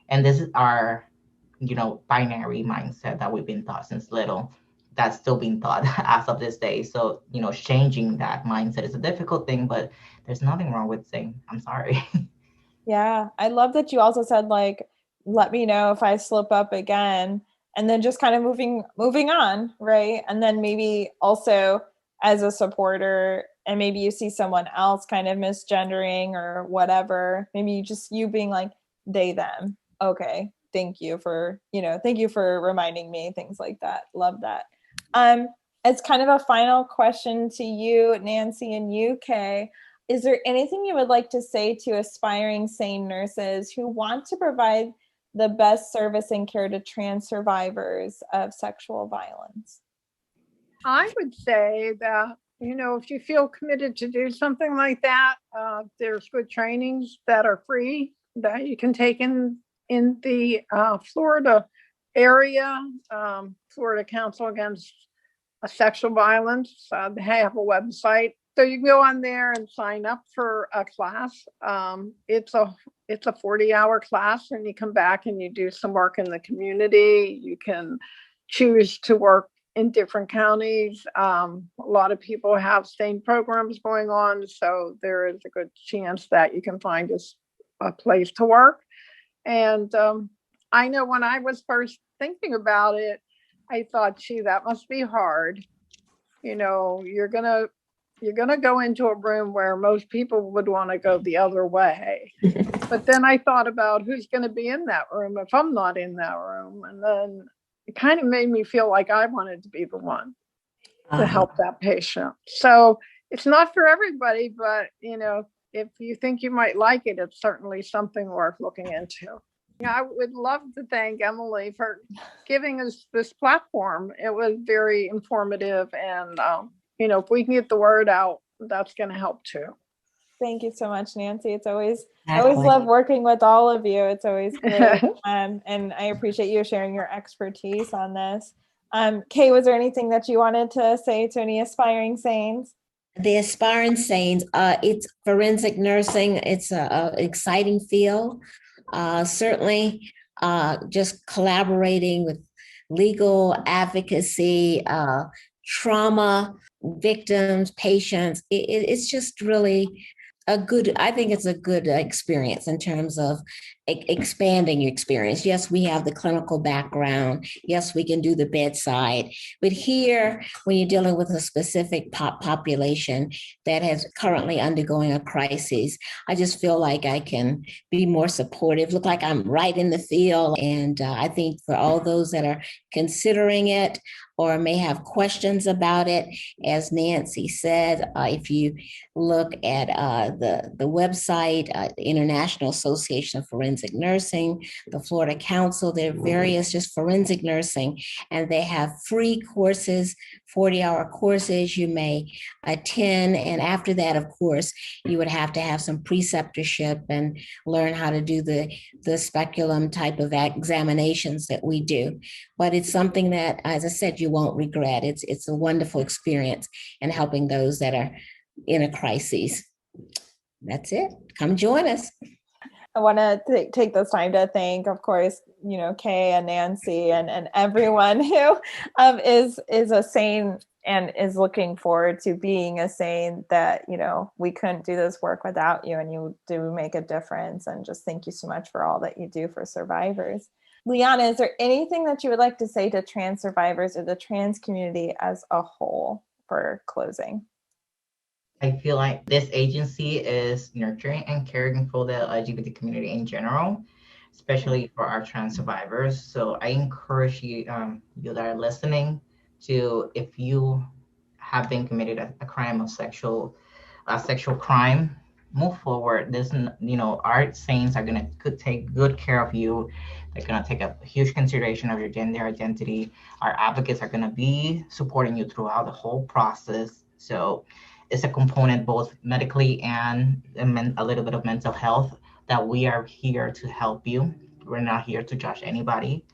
S2: And this is our, binary mindset that we've been taught since little, that's still being taught as of this day. So, changing that mindset is a difficult thing, but there's nothing wrong with saying, I'm sorry.
S1: Yeah. I love that you also said, like, let me know if I slip up again, and then just kind of moving on. Right. And then maybe also as a supporter, and maybe you see someone else kind of misgendering or whatever, maybe you being like, they, them. Okay. Thank you for reminding me, things like that. Love that. As kind of a final question to you, Nancy and you, Kay, is there anything you would like to say to aspiring SANE nurses who want to provide the best service and care to trans survivors of sexual violence?
S4: I would say that, if you feel committed to do something like that, there's good trainings that are free that you can take in the Florida area. Florida Council Against Sexual Violence. They have a website. So you can go on there and sign up for a class. It's a 40-hour class, and you come back and you do some work in the community. You can choose to work in different counties. A lot of people have SANE programs going on, so there is a good chance that you can find a place to work. And I know when I was first thinking about it, I thought, gee, that must be hard. You're gonna go into a room where most people would want to go the other way. But then I thought about who's going to be in that room if I'm not in that room. And then it kind of made me feel like I wanted to be the one to help that patient. So it's not for everybody, but, if you think you might like it, it's certainly something worth looking into. I would love to thank Emily for giving us this platform. It was very informative, and if we can get the word out, that's going to help too.
S1: Thank you so much, Nancy. I always love working with all of you. It's always great. And I appreciate you sharing your expertise on this. Kay, was there anything that you wanted to say to any aspiring SANEs?
S3: The aspiring SANEs, it's forensic nursing. It's an exciting field. Certainly, just collaborating with legal advocacy, trauma victims, patients. It's just really I think it's a good experience in terms of expanding your experience. Yes, we have the clinical background. Yes, we can do the bedside. But here, when you're dealing with a specific population that has currently undergoing a crisis, I just feel like I can be more supportive, look like I'm right in the field. And I think for all those that are considering it or may have questions about it, as Nancy said, if you look at the website, the International Association of Forensic Nursing, the Florida Council, there are various just forensic nursing, and they have free courses, 40-hour courses you may attend. And after that, of course, you would have to have some preceptorship and learn how to do the speculum type of examinations that we do. But it's something that, as I said, you won't regret. It's a wonderful experience in helping those that are in a crisis. That's it. Come join us.
S1: I want to take this time to thank, of course, Kay and Nancy and everyone who is a SANE and is looking forward to being a SANE, that, we couldn't do this work without you, and you do make a difference. And just thank you so much for all that you do for survivors. Lyanna, is there anything that you would like to say to trans survivors or the trans community as a whole for closing?
S2: I feel like this agency is nurturing and caring for the LGBT community in general, especially for our trans survivors. So I encourage you, you that are listening, to, if you have been committed a crime of sexual crime, move forward. This, our SANEs are could take good care of you. They're gonna take a huge consideration of your gender identity. Our advocates are gonna be supporting you throughout the whole process. So it's a component both medically and a little bit of mental health that we are here to help you. We're not here to judge anybody.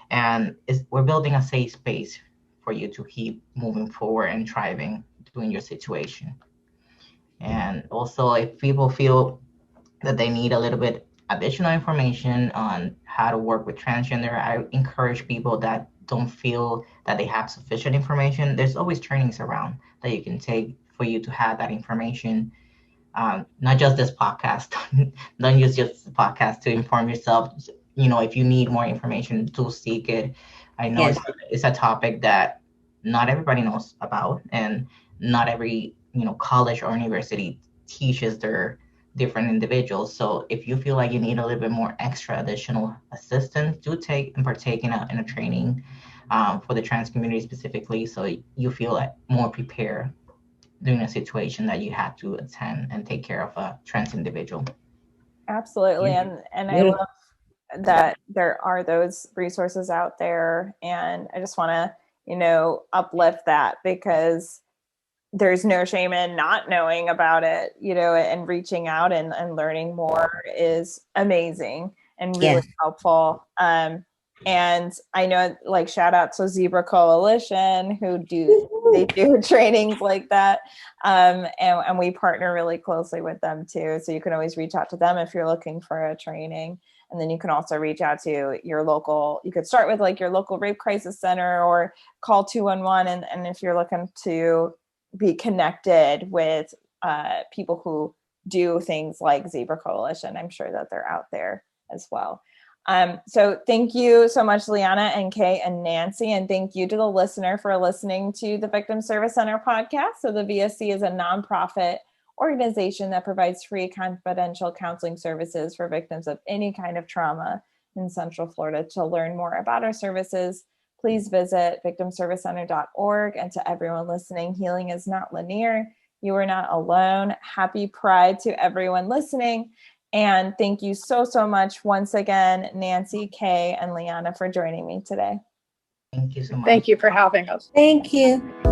S2: And we're building a safe space for you to keep moving forward and thriving during your situation. And also, if people feel that they need a little bit additional information on how to work with transgender, I encourage people that don't feel that they have sufficient information, there's always trainings around that you can take for you to have that information. Not just this podcast. Don't use just the podcast to inform yourself. If you need more information, do seek it. I know it's a topic that not everybody knows about, and not every college or university teaches their different individuals. So if you feel like you need a little bit more extra additional assistance, do take and partake in a training for the trans community specifically, so you feel like more prepared during a situation that you have to attend and take care of a trans individual.
S1: Absolutely. And I love that there are those resources out there. And I just want to, uplift that, because there's no shame in not knowing about it, and reaching out and learning more is amazing and really helpful. And I know, like, shout out to Zebra Coalition, who do trainings like that. And we partner really closely with them too. So you can always reach out to them if you're looking for a training. And then you can also reach out to your local, you could start with like your local rape crisis center, or call 211. And if you're looking to be connected with people who do things like Zebra Coalition, I'm sure that they're out there as well. So thank you so much, Lyanna and Kay and Nancy, and thank you to the listener for listening to the Victim Service Center podcast. So the VSC is a nonprofit organization that provides free confidential counseling services for victims of any kind of trauma in Central Florida. To learn more about our services, please visit victimservicecenter.org. And to everyone listening, healing is not linear. You are not alone. Happy Pride to everyone listening. And thank you so, so much once again, Nancy, Kay, and Lyanna, for joining me today.
S2: Thank you so much.
S4: Thank you for having us.
S3: Thank you.